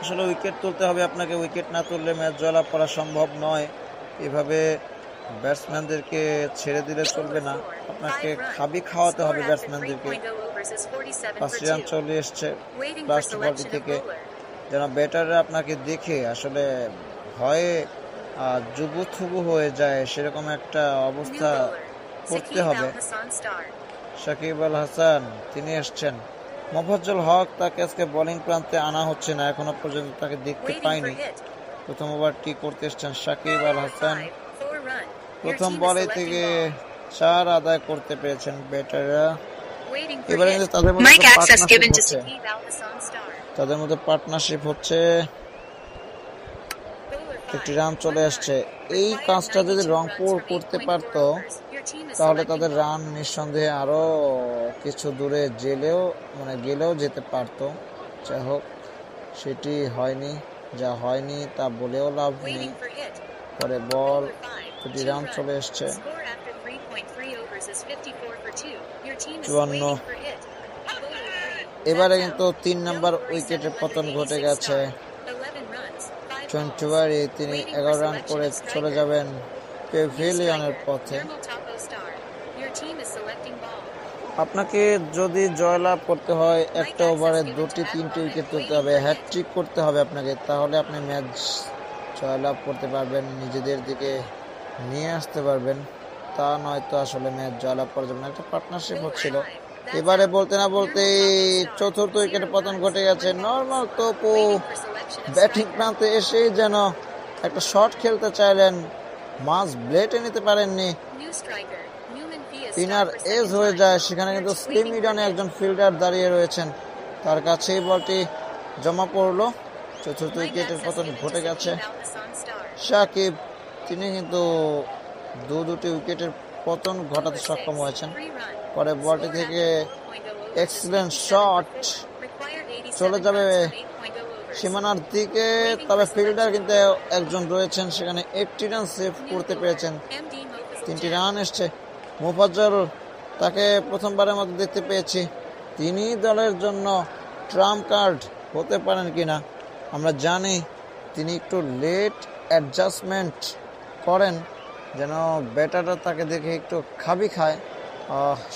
আসলে উইকেট তুলতে হবে আপনাকে, উইকেট না তুললে ম্যাচ জয়লাভ করা সম্ভব নয়। এভাবে ব্যাটসম্যানদেরকে ছেড়ে দিলে চলবে না, আপনাকে খাবি খাওয়াতে হবে ব্যাটসম্যানদেরকে। 5টি রান চলে এসছে লাস্ট বলটি থেকে, যেন ব্যাটাররা আপনাকে দেখে আসলে ভয়ে জুবুথুবু হয়ে যায়, সেরকম একটা অবস্থা করতে হবে। সাকিব আল হাসান তিনি এসছেন। মোফাজ্জল হক, তাকে আজকে বোলিং প্রান্তে আনা হচ্ছে না, এখনো পর্যন্ত তাকে দেখতে পাইনি। প্রথম ওভারটি করতে এসছেন সাকিব আল হাসান। প্রথম বলে থেকে 4 আদায় করতে পেরেছেন ব্যাটাররা। এবারে কিন্তু তাদের মধ্যে পার্টনারশিপ হচ্ছে, একটি রান চলে আসছে। এই কাজটা যদি রংপুর করতে পারত তাহলে তাদের রান নিঃসন্দেহে আরো কিছু দূরে গেলেও যেতে পারতো। যাই হোক, সেটি হয়নি, যা হয়নি তা বলেও লাভ নেই। পরে বল, 2টি রান চলে এসছে। 54। এবারে কিন্তু 3 নম্বর উইকেটের পতন ঘটে গেছে। 20 তিনি 11 রান করে চলে যাবেন প্যাভিলিয়নের পথে। আপনাকে যদি জয়লাভ করতে হয়, একটা ওভারে 2-3টি উইকেট তুলতে হবে, হ্যাটট্রিক করতে হবে আপনাকে, তাহলে আপনি ম্যাচ জয়লাভ করতে পারবেন, নিজেদের দিকে নিয়ে আসতে পারবেন। তা নয়তো আসলে ম্যাচ জয়লাভ করা যাবে না। একটা পার্টনারশিপ হচ্ছিল, এবারে বলতে না বলতেই 4র্থ উইকেটের পতন ঘটে গেছে। নর্মাল তপু ব্যাটিং প্রান্তে এসেই যেন একটা শট খেলতে চাইলেন, মাঝ ব্লেডে নিতে পারেননি, স্পিনার এজ হয়ে যায়। সেখানে কিন্তু স্লিম মিডনে একজন ফিল্ডার দাঁড়িয়ে রয়েছেন, তার কাছেই বলটি জমা পড়লো। 4র্থ উইকেটের পতন ঘটে গেছে। সাকিব তিনি কিন্তু 2টি উইকেটের পতন ঘটাতে সক্ষম হয়েছেন। পরে বলটি থেকে এক্সিলেন্ট শট চলে যাবে সীমানার দিকে, তবে ফিল্ডার কিন্তু একজন রয়েছেন সেখানে, 80 রান সেভ করতে পেরেছেন। 3টি রান এসছে। মোফাজ্জল, তাকে প্রথমবারের মতো দেখতে পেয়েছি, তিনি দলের জন্য ট্রাম্প কার্ড হতে পারেন কিনা। আমরা জানি তিনি একটু লেট অ্যাডজাস্টমেন্ট করেন, যেন ব্যাটাররা তাকে দেখে একটু খাবি খায়।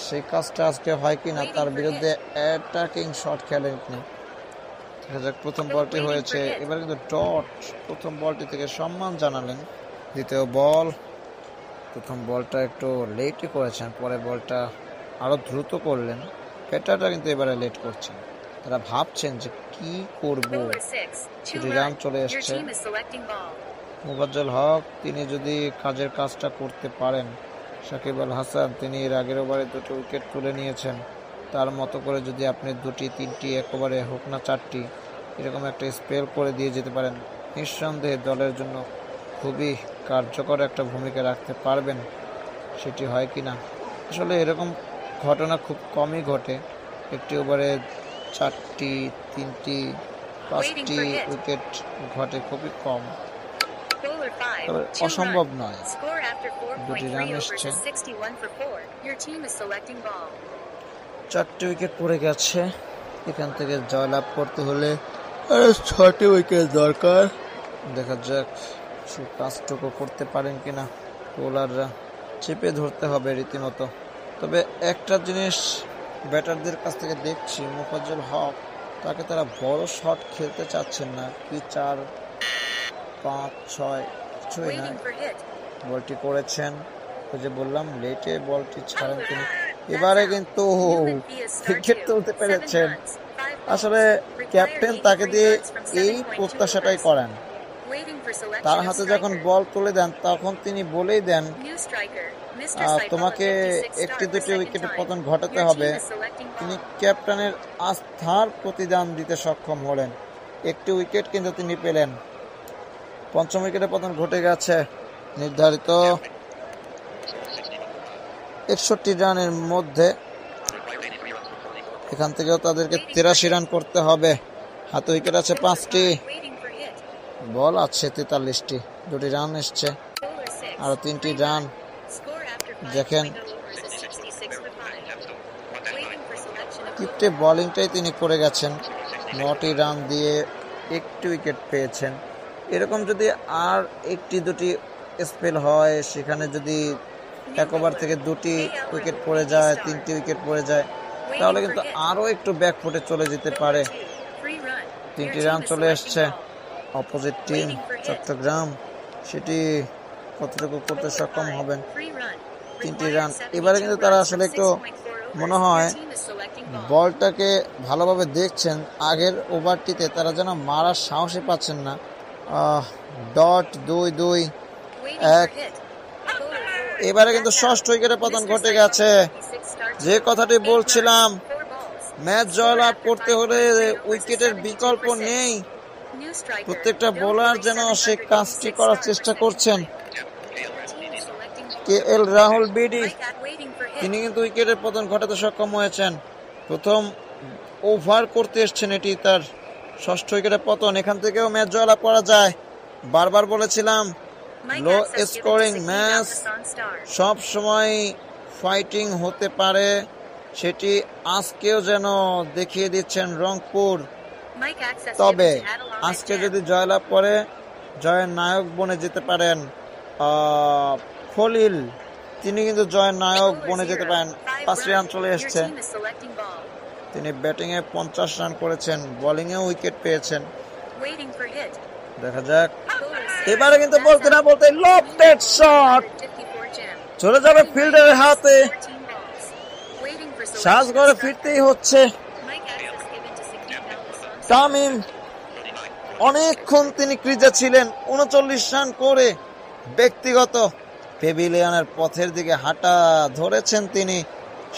সেই কাজটা আজকে হয় কিনা, তার বিরুদ্ধে অ্যাটাকিং শট খেলেন কিনা। দেখা যাক, প্রথম বলটি হয়েছে। এবার কিন্তু ডট প্রথম বলটি থেকে সম্মান জানালেন। দ্বিতীয় বল, প্রথম বলটা একটু লেটই করেছেন, পরে বলটা আরো দ্রুত করলেন। ব্যাটাররা কিন্তু এবারে লেট করছেন, তারা ভাবছেন যে কি করব। 2টি রান চলে এসছে। মোফাজ্জল হক তিনি যদি কাজের কাজটা করতে পারেন, সাকিব আল হাসান তিনি এর আগের ওভারে 2টি উইকেট তুলে নিয়েছেন, তার মতো করে যদি আপনি 2টি 3টি এক ওভারে হোক না 4টি এরকম একটা স্পেল করে দিয়ে যেতে পারেন, নিঃসন্দেহে দলের জন্য খুবই কার্যকর একটা ভূমিকা রাখতে পারবেন। সেটি হয় কিনা, আসলে এরকম ঘটনা খুব কমই ঘটে। একটি ওভারে 4টি 3টি 5টি উইকেট ঘটে, খুবই কম, তবে অসম্ভব নয়। 2টি রান এসছে। 4টি উইকেট পড়ে গেছে। এখান থেকে জয়লাভ করতে হলে আরো 6টি উইকেট দরকার। দেখা যাক সে কাজটুকু করতে পারেন কিনা। বোলাররা চেপে ধরতে হবে রীতিমতো। তবে একটা জিনিস ব্যাটারদের কাছ থেকে দেখছি, মোফাজ্জল হক তাকে তারা বড় শট খেলতে চাচ্ছেন না। কি 4, 5, 6 কিছুই না। বলটি করেছেন, ওই যে বললাম লেটে বলটি ছাড়েন তিনি। এবারে কিন্তু উইকেট তুলতে পেরেছেন। আসলে ক্যাপ্টেন তাকে দিয়ে এই প্রত্যাশাটাই করেন। তার হাতে যখন বল তুলে দেন তখন তিনি বলেই দেন তোমাকে একটি দুটি উইকেটের পতন ঘটাতে হবে। তিনি ক্যাপ্টেনের আস্থার প্রতিদান দিতে সক্ষম হলেন। একটি উইকেট কিন্তু তিনি পেলেন। পঞ্চম উইকেটের পতন ঘটে গেছে। নির্ধারিত 61 রানের মধ্যে এখান থেকেও তাদেরকে 83 রান করতে হবে। হাতে উইকেট আছে 5টি, বল আছে 43টি, 2টি রান এসছে, আরো 3টি রান। দেখেন ফিফটি বোলিংটাই তিনি করে গেছেন। 9টি রান দিয়ে একটি উইকেট পেয়েছেন। এরকম যদি আর একটি দুটি স্পেল হয়, সেখানে যদি এক ওভার থেকে 2টি উইকেট পড়ে যায়, 3টি উইকেট পড়ে যায়, তাহলে কিন্তু আরো একটু ব্যাকফুটে চলে যেতে পারে। 3টি রান চলে এসছে। অপোজিট টিম চট্টগ্রাম সেটি কতটুকু করতে সক্ষম হবেন। 3টি রান। এবারে কিন্তু তারা আসলে একটু মনে হয় বলটাকে ভালোভাবে দেখছেন। আগের ওভারটিতে তারা যেন মারার সাহসই পাচ্ছেন না। ডট 2-2-1। এবারে কিন্তু ষষ্ঠ উইকেটের পতন ঘটে গেছে। যে কথাটি বলছিলাম, ম্যাচ জয়লাভ করতে হলে উইকেটের বিকল্প নেই। প্রত্যেকটা বোলার যেন সে কাজটি করার চেষ্টা করছেন। KL রাহুল বিডি তিনি কিন্তু উইকেটের পতন ঘটাতে সক্ষম হয়েছেন। প্রথম ওভার করতে এসছেন, এটি তার ষষ্ঠ উইকেটের পতন। এখান থেকেও ম্যাচ জয়লাভ করা যায়। বারবার বলেছিলাম লো স্কোরিং ম্যাচ সব সময় ফাইটিং হতে পারে, সেটি আজকেও যেন দেখিয়ে দিচ্ছেন রংপুর। তবে আজকে যদি জয়লাভ করে জয়ের নায়ক বনে যেতে পারেন খলিল, তিনি কিন্তু জয়ের নায়ক বনে যেতে পারেন। 5 রান চলে এসছে। তিনি ব্যাটিং এ 50 রান করেছেন, বোলিং এ উইকেট পেয়েছেন। দেখা যাক। এবারে কিন্তু বলতে না বলতে লফটেড শট চলে যাবে ফিল্ডারের হাতে। সাজঘরে ফিরতেই হচ্ছে। তামিম অনেকক্ষণ তিনি ক্রিজে ছিলেন। 39 রান করে ব্যক্তিগত পেভিলিয়নের পথের দিকে হাঁটা ধরেছেন তিনি।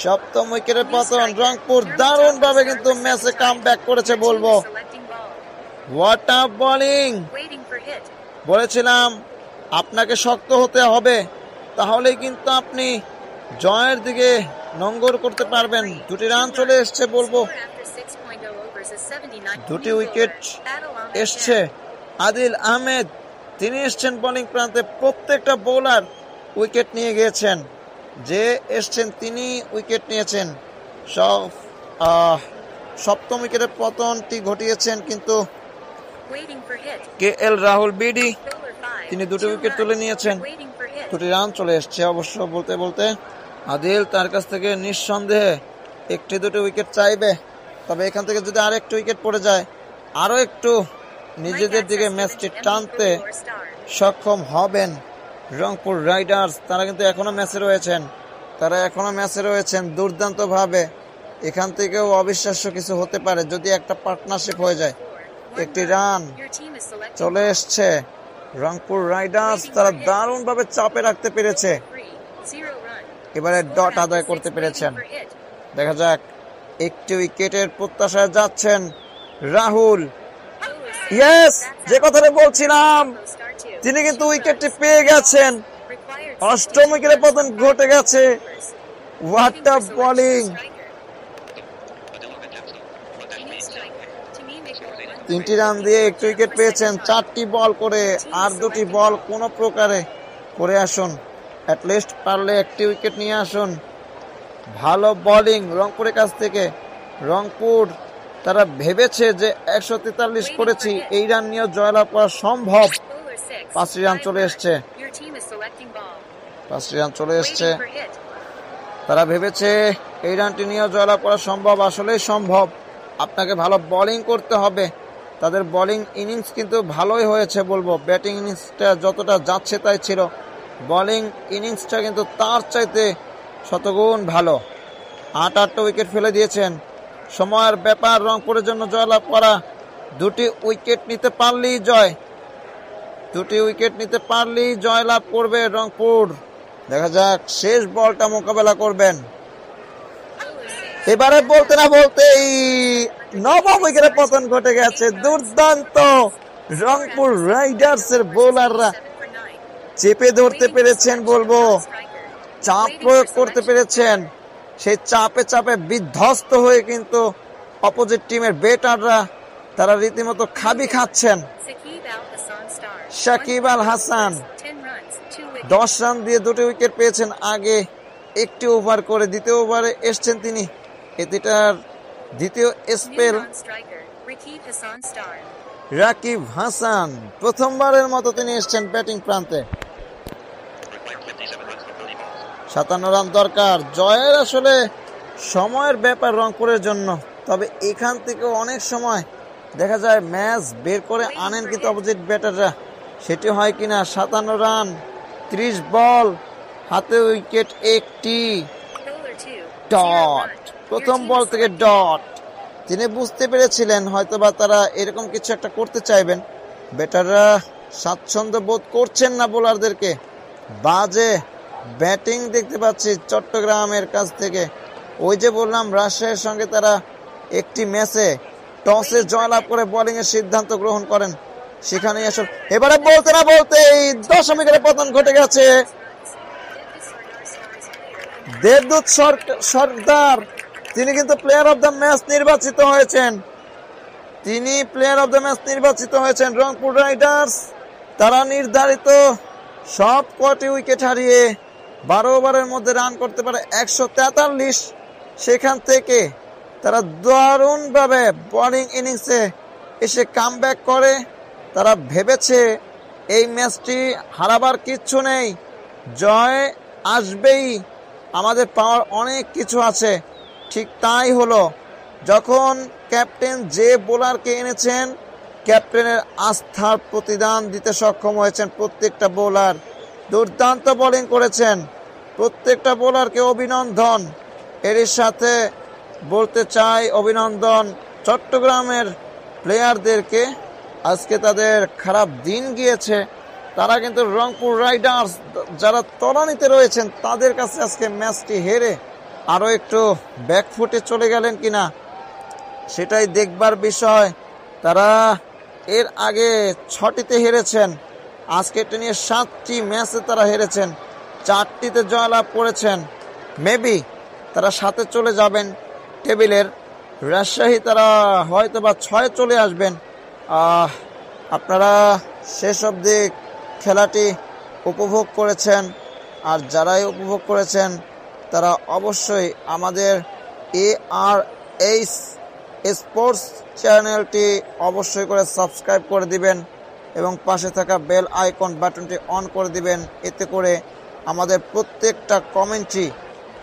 সপ্তম উইকেটের পতন। রংপুর দারুণ ভাবে কিন্তু ম্যাচে কামব্যাক করেছে বলবো। What a bowling! বলেছিলাম আপনাকে শক্ত হতে হবে, তাহলেই কিন্তু আপনি জয়ের দিকে নোঙ্গর করতে পারবেন। 2টি রান চলে এসছে বলবো। 2টি উইকেট এসছে। আদিল আহমেদ তিনি এসছেন বোলিং প্রান্তে। প্রত্যেকটা বোলার উইকেট নিয়ে গিয়েছেন। যে এসছেন তিনি উইকেট নিয়েছেন। সপ্তম উইকেটের পতনটি ঘটিয়েছেন কিন্তু KL রাহুল বিডি তিনি 2টি উইকেট তুলে নিয়েছেন। 2টি রান চলে এসছে। অবশ্য বলতে বলতে আদিল তার কাছ থেকে নিঃসন্দেহে 1-2 উইকেট চাইবে। তবে এখান থেকে যদি আর একটু উইকেট পড়ে যায়, আরো একটু নিজেদের দিকে ম্যাচটি টানতে সক্ষম হবেন রংপুর রাইডার্স। তারা কিন্তু এখনো ম্যাচে রয়েছেন দুর্দান্ত ভাবে। এখান থেকেও অবিশ্বাস্য কিছু হতে পারে যদি একটা পার্টনারশিপ হয়ে যায়। 1টি রান চলে এসছে। রংপুর রাইডার্স তারা দারুণ ভাবে চাপে রাখতে পেরেছে। এবারে ডট আদায় করতে পেরেছেন। দেখা যাক। একটি উইকেটের প্রত্যাশায় যাচ্ছেন রাহুল। ইয়েস, যে কথাটা বলছিলাম, তিনি কিন্তু উইকেটটি পেয়ে গেছেন। অষ্টম উইকেটের পতন ঘটে গেছে। What a bowling! 3টি রান দিয়ে একটি উইকেট পেয়েছেন। 4টি বল করে আর 2টি বল কোনো প্রকারে করে আসুন। অ্যাটলিস্ট পারলে একটি উইকেট নিয়ে আসুন। ভালো বোলিং রংপুরের কাছ থেকে। রংপুর তারা ভেবেছে যে 143 করেছি, এই রান নিয়েও জয়লাভ করা সম্ভব। 5টি রান চলে এসছে, 5টি রান চলে এসছে। তারা ভেবেছে এই রানটি নিয়েও জয়লাভ করা সম্ভব, আসলেই সম্ভব। আপনাকে ভালো বোলিং করতে হবে। তাদের বোলিং ইনিংস কিন্তু ভালোই হয়েছে বলবো, ব্যাটিং ইনিংসটা যতটা যাচ্ছে তাই ছিল, বোলিং ইনিংসটা কিন্তু তার চাইতে শতগুণ ভালো। 8-8টা উইকেট ফেলে দিয়েছেন। সময়ের ব্যাপার রংপুরের জন্য জয়লাভ করা। 2টি উইকেট নিতে পারলেই জয়, 2টি উইকেট নিতে পারলেই জয়লাভ করবে রংপুর। দেখা যাক শেষ বলটা মোকাবেলা করবেন। এবারে বলতে না বলতেই নবম উইকেটে পতন ঘটে গেছে। দুর্দান্ত রংপুর রাইডার্স এর বোলাররা চেপে ধরতে পেরেছেন বলবো, চাপ প্রয়োগ করতে পেরেছেন। সেই চাপে চাপে বিধ্বস্ত হয়ে কিন্তু অপোজিট টিমের ব্যাটাররা তারা রীতিমতো খাবি খাচ্ছেন। সাকিব আল হাসান 10 রান দিয়ে 2টি উইকেট পেয়েছেন। আগে একটি ওভার করে দ্বিতীয় ওভারে এসছেন তিনি। এটিটার দ্বিতীয় স্পেল। রাকিব হাসান প্রথমবারের মতো তিনি এসছেন ব্যাটিং প্রান্তে। 57 রান দরকার। জয়ের আসলে সময়ের ব্যাপার রংপুরের জন্য, তবে এখান থেকে অনেক সময় দেখা যায় ম্যাচ বের করে আনেন কিন্তু অপোজিট ব্যাটাররা, সেটি হয় কিনা। 57 রান, 30 বল, হাতে উইকেট একটি, ডট। প্রথম বল থেকে ডট। তিনি বুঝতে পেরেছিলেন হয়তোবা তারা এরকম কিছু একটা করতে চাইবেন। ব্যাটাররা স্বাচ্ছন্দ্য বোধ করছেন না বোলারদেরকে। বাজে ব্যাটিং দেখতে পাচ্ছি চট্টগ্রামের কাছ থেকে। ওই যে বললাম রাজশাহীর সঙ্গে তারা একটি ম্যাচে টসে জয়লাভ করে বোলিং এর সিদ্ধান্ত গ্রহণ করেন, সেখানে আসলে এবারে বলতে না বলতেই 10 উইকেটে পতন ঘটে গেছে। দেবদূত সর্দার তিনি কিন্তু প্লেয়ার অফ দ্য ম্যাচ নির্বাচিত হয়েছেন। তিনি প্লেয়ার অফ দ্য ম্যাচ নির্বাচিত হয়েছেন। রংপুর রাইডার্স তারা নির্ধারিত সব কটি উইকেট হারিয়ে 12 ওভারের মধ্যে রান করতে পারে 143। সেখান থেকে তারা দারুণভাবে বোলিং ইনিংসে এসে কামব্যাক করে। তারা ভেবেছে এই ম্যাচটি হারাবার কিচ্ছু নেই, জয় আসবেই, আমাদের পাওয়ার অনেক কিছু আছে। ঠিক তাই হলো। যখন ক্যাপ্টেন যে বোলারকে এনেছেন, ক্যাপ্টেনের আস্থার প্রতিদান দিতে সক্ষম হয়েছেন প্রত্যেকটা বোলার। দুর্দান্ত বোলিং করেছেন, প্রত্যেকটা বোলারকে অভিনন্দন। এরই সাথে বলতে চাই অভিনন্দন চট্টগ্রামের প্লেয়ারদেরকে। আজকে তাদের খারাপ দিন গিয়েছে, তারা কিন্তু রংপুর রাইডার্স যারা তলানিতে রয়েছেন তাদের কাছে আজকে ম্যাচটি হেরে আরো একটু ব্যাকফুটে চলে গেলেন কিনা সেটাই দেখবার বিষয়। তারা এর আগে 6টিতে হেরেছেন, আজকে এটা নিয়ে 7টি ম্যাচে তারা হেরেছেন, 4টিতে জয়লাভ করেছেন। মেবি তারা 7-এ চলে যাবেন টেবিলের। রাজশাহী তারা হয়তো বা 6-এ চলে আসবেন। আপনারা শেষ অবধি খেলাটি উপভোগ করেছেন, আর যারাই উপভোগ করেছেন তারা অবশ্যই আমাদের ARH স্পোর্টস চ্যানেলটি অবশ্যই করে সাবস্ক্রাইব করে দিবেন এবং পাশে থাকা বেল আইকন বাটনটি অন করে দিবেন। এতে করে আমাদের প্রত্যেকটা কমেন্ট্রি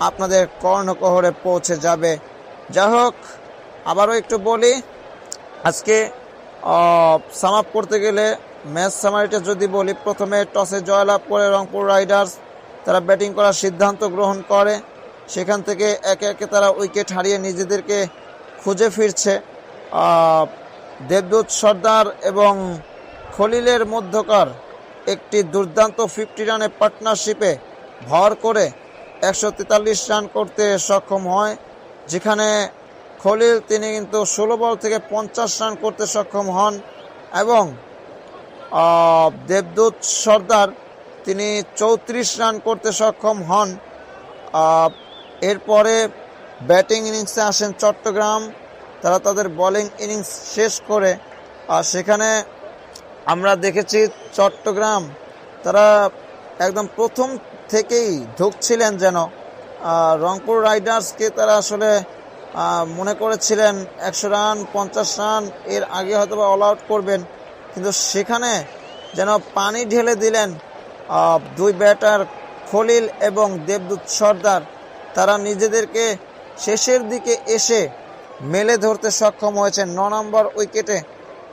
আপনাদের কর্ণকহরে পৌঁছে যাবে। যাই হোক, আবারও একটু বলি, আজকে সাম আপ করতে গেলে ম্যাচ সামারিটা যদি বলি, প্রথমে টসে জয়লাভ করে রংপুর রাইডার্স তারা ব্যাটিং করার সিদ্ধান্ত গ্রহণ করে। সেখান থেকে একে একে তারা উইকেট হারিয়ে নিজেদেরকে খুঁজে ফিরছে। দেবদূত সর্দার এবং খলিলের মধ্যকার একটি দুর্দান্ত 50 রানের পার্টনারশিপে ভর করে 143 রান করতে সক্ষম হয়, যেখানে খলিল তিনি কিন্তু 16 বল থেকে 50 রান করতে সক্ষম হন এবং দেবদূত সর্দার তিনি 34 রান করতে সক্ষম হন। এরপরে ব্যাটিং ইনিংসে আসেন চট্টগ্রাম, তারা তাদের বোলিং ইনিংস শেষ করে। আর সেখানে আমরা দেখেছি চট্টগ্রাম তারা একদম প্রথম থেকেই ঢুকছিলেন যেন, রংপুর রাইডার্সকে তারা আসলে মনে করেছিলেন 100 রান 50 রান এর আগে হয়তো অল আউট করবেন, কিন্তু সেখানে যেন পানি ঢেলে দিলেন দুই ব্যাটার খলিল এবং দেবদূত সর্দার। তারা নিজেদেরকে শেষের দিকে এসে মেলে ধরতে সক্ষম হয়েছেন। 9 নম্বর উইকেটে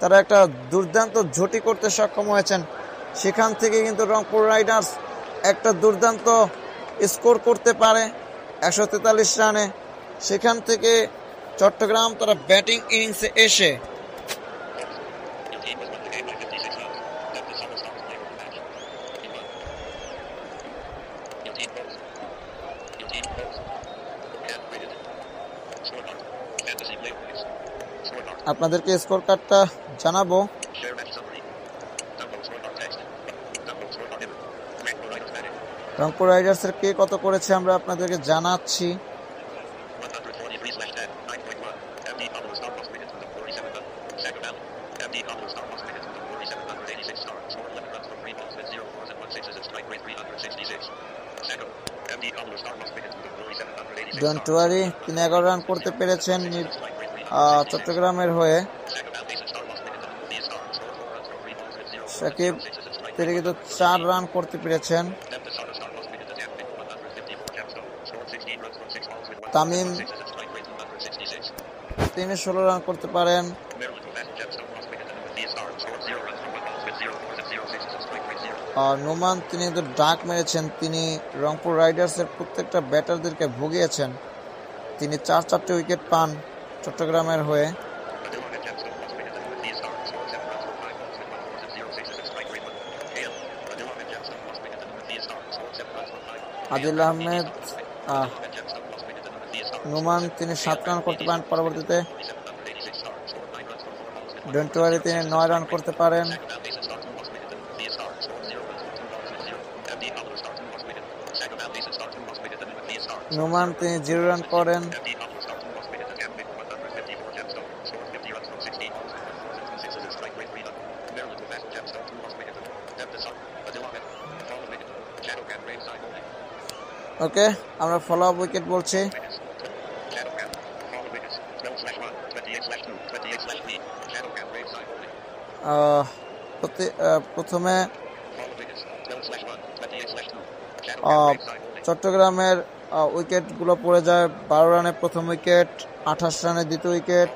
তারা একটা দুর্দান্ত ঝুটি করতে সক্ষম হয়েছেন। সেখান থেকে কিন্তু রংপুর রাইডার্স একটা দুর্দান্ত স্কোর করতে পারে 143 রানে। সেখান থেকে চট্টগ্রাম তারা ব্যাটিং ইনিংসে এসে আপনাদেরকে স্কোর কার্ডটা জানাবো। রংপুর রাইডার্সের কে কত করেছে আমরা আপনাদেরকে জানাচ্ছি। ডন্টওয়ারি তিনি 11 রান করতে পেরেছেন চট্টগ্রামের হয়ে। সাকিব তিনি কিন্তু 4 রান করতে পেরেছেন। তামিম তিনি 16 রান করতে পারেন। নোমান তিনি কিন্তু ডাক মেরেছেন। তিনি রংপুর রাইডার্সের প্রত্যেকটা ব্যাটারদেরকে ভুগিয়েছেন। তিনি 4-4টে উইকেট পান চট্টগ্রামের হয়ে। আদিল আহমেদ নোমান তিনি 7 রান করতে পারেন। পরবর্তীতে ডন্টওয়ারি তিনি 9 রান করতে পারেন। নোমান তিনি 0 রান করেন। 'ওকে, আমরা ফলো আপ উইকেট বলছি। প্রথমে চট্টগ্রামের উইকেট গুলো পড়ে যায়। 12 রানে প্রথম উইকেট, 28 রানে দ্বিতীয় উইকেট,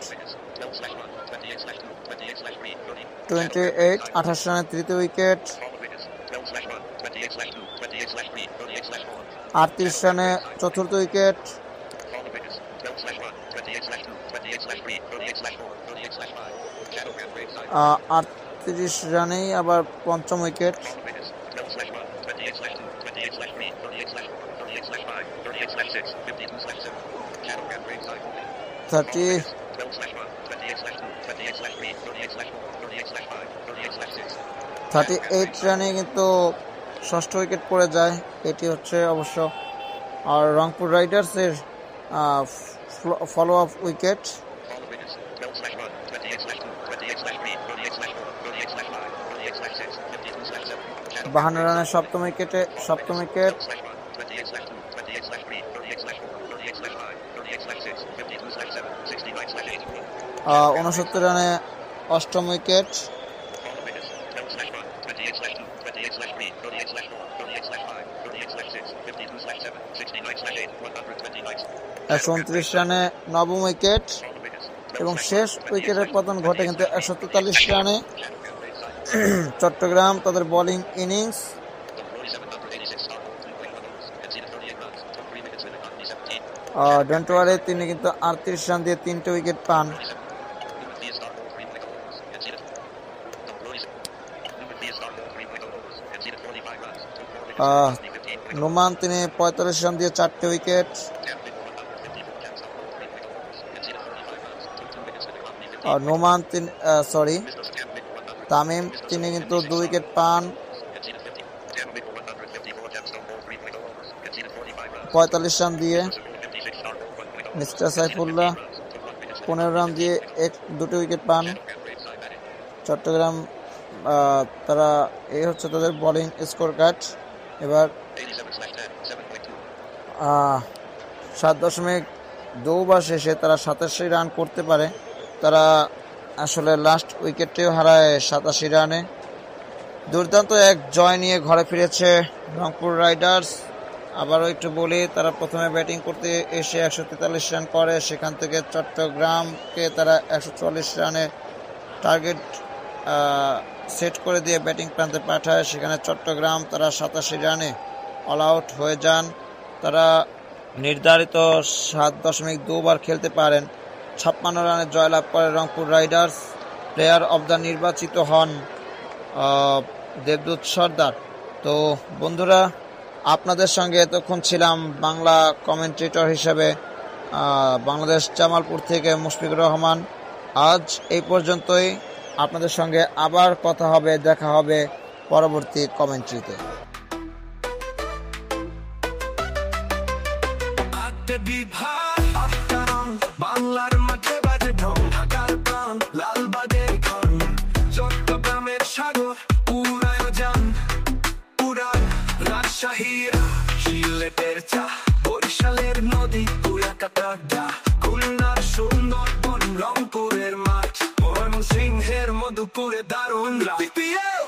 28 রানে তৃতীয় উইকেট, 38 রানে চতুর্থ উইকেট, 38 রানেই আবার পঞ্চম উইকেট। 38 রানে কিন্তু ষষ্ঠ উইকেট পড়ে যায়। এটি হচ্ছে অবশ্য আর রংপুর রাইডার্সের ফলো আপ উইকেট। 52 রানে সপ্তম উইকেট, 69 রানে অষ্টম উইকেট, 129 রানে নবম উইকেট এবং শেষ উইকেটের পতন ঘটে কিন্তু 143 রানে। চট্টগ্রাম তাদের বোলিং ইনিংস ডন্টওয়ারি তিনি কিন্তু 38 রান দিয়ে 3টে উইকেট পান। নোমান তিনি 45 রান দিয়ে 4টে উইকেট। নোমান তিনি তামিম তিনি কিন্তু 2 উইকেট পান। 45 রান দিয়ে। মিস্টার সাইফুল্লাহ 15 রান দিয়ে 2টি উইকেট পান। চট্টগ্রাম তারা এই হচ্ছে তাদের বোলিং স্কোর কার্ড। এবার 7.2 ওভার শেষে তারা 87 রান করতে পারে। তারা আসলে লাস্ট উইকেটেও হারায় 87 রানে। দুর্দান্ত এক জয় নিয়ে ঘরে ফিরেছে রংপুর রাইডার্স। আবারও একটু বলি, তারা প্রথমে ব্যাটিং করতে এসে 143 রান করে, সেখান থেকে চট্টগ্রামকে তারা 144 রানের টার্গেট সেট করে দিয়ে ব্যাটিং প্রান্তে পাঠায়। সেখানে চট্টগ্রাম তারা 87 রানে অল আউট হয়ে যান। তারা নির্ধারিত 7.2 ওভার খেলতে পারেন, 56 রানে জয়লাভ করে Rangpur Riders. Player of the নির্বাচিত হন দেবদূত সর্দার। তো বন্ধুরা, আপনাদের সঙ্গে এতক্ষণ ছিলাম বাংলা কমেন্টেটর হিসেবে বাংলাদেশ জামালপুর থেকে মুশফিকুর রহমান। আজ এই পর্যন্তই। আপনাদের সঙ্গে আবার কথা হবে, দেখা হবে পরবর্তী কমেন্ট্রিতে। বাংলার মাঠে বাজে ঢং, ঢাকার প্রাণ লালবাগের ঘর, চট্টগ্রামের সাগর পুরায় যান পুরান, রাজশাহীর সিলেটের চা, বরিশালের নদী কুয়াকাটার ডা, খুলনার সুন্দরবন রংপুরের মাঠ, ময়মনসিংহের মধুপুরে দারুণ বিপিএল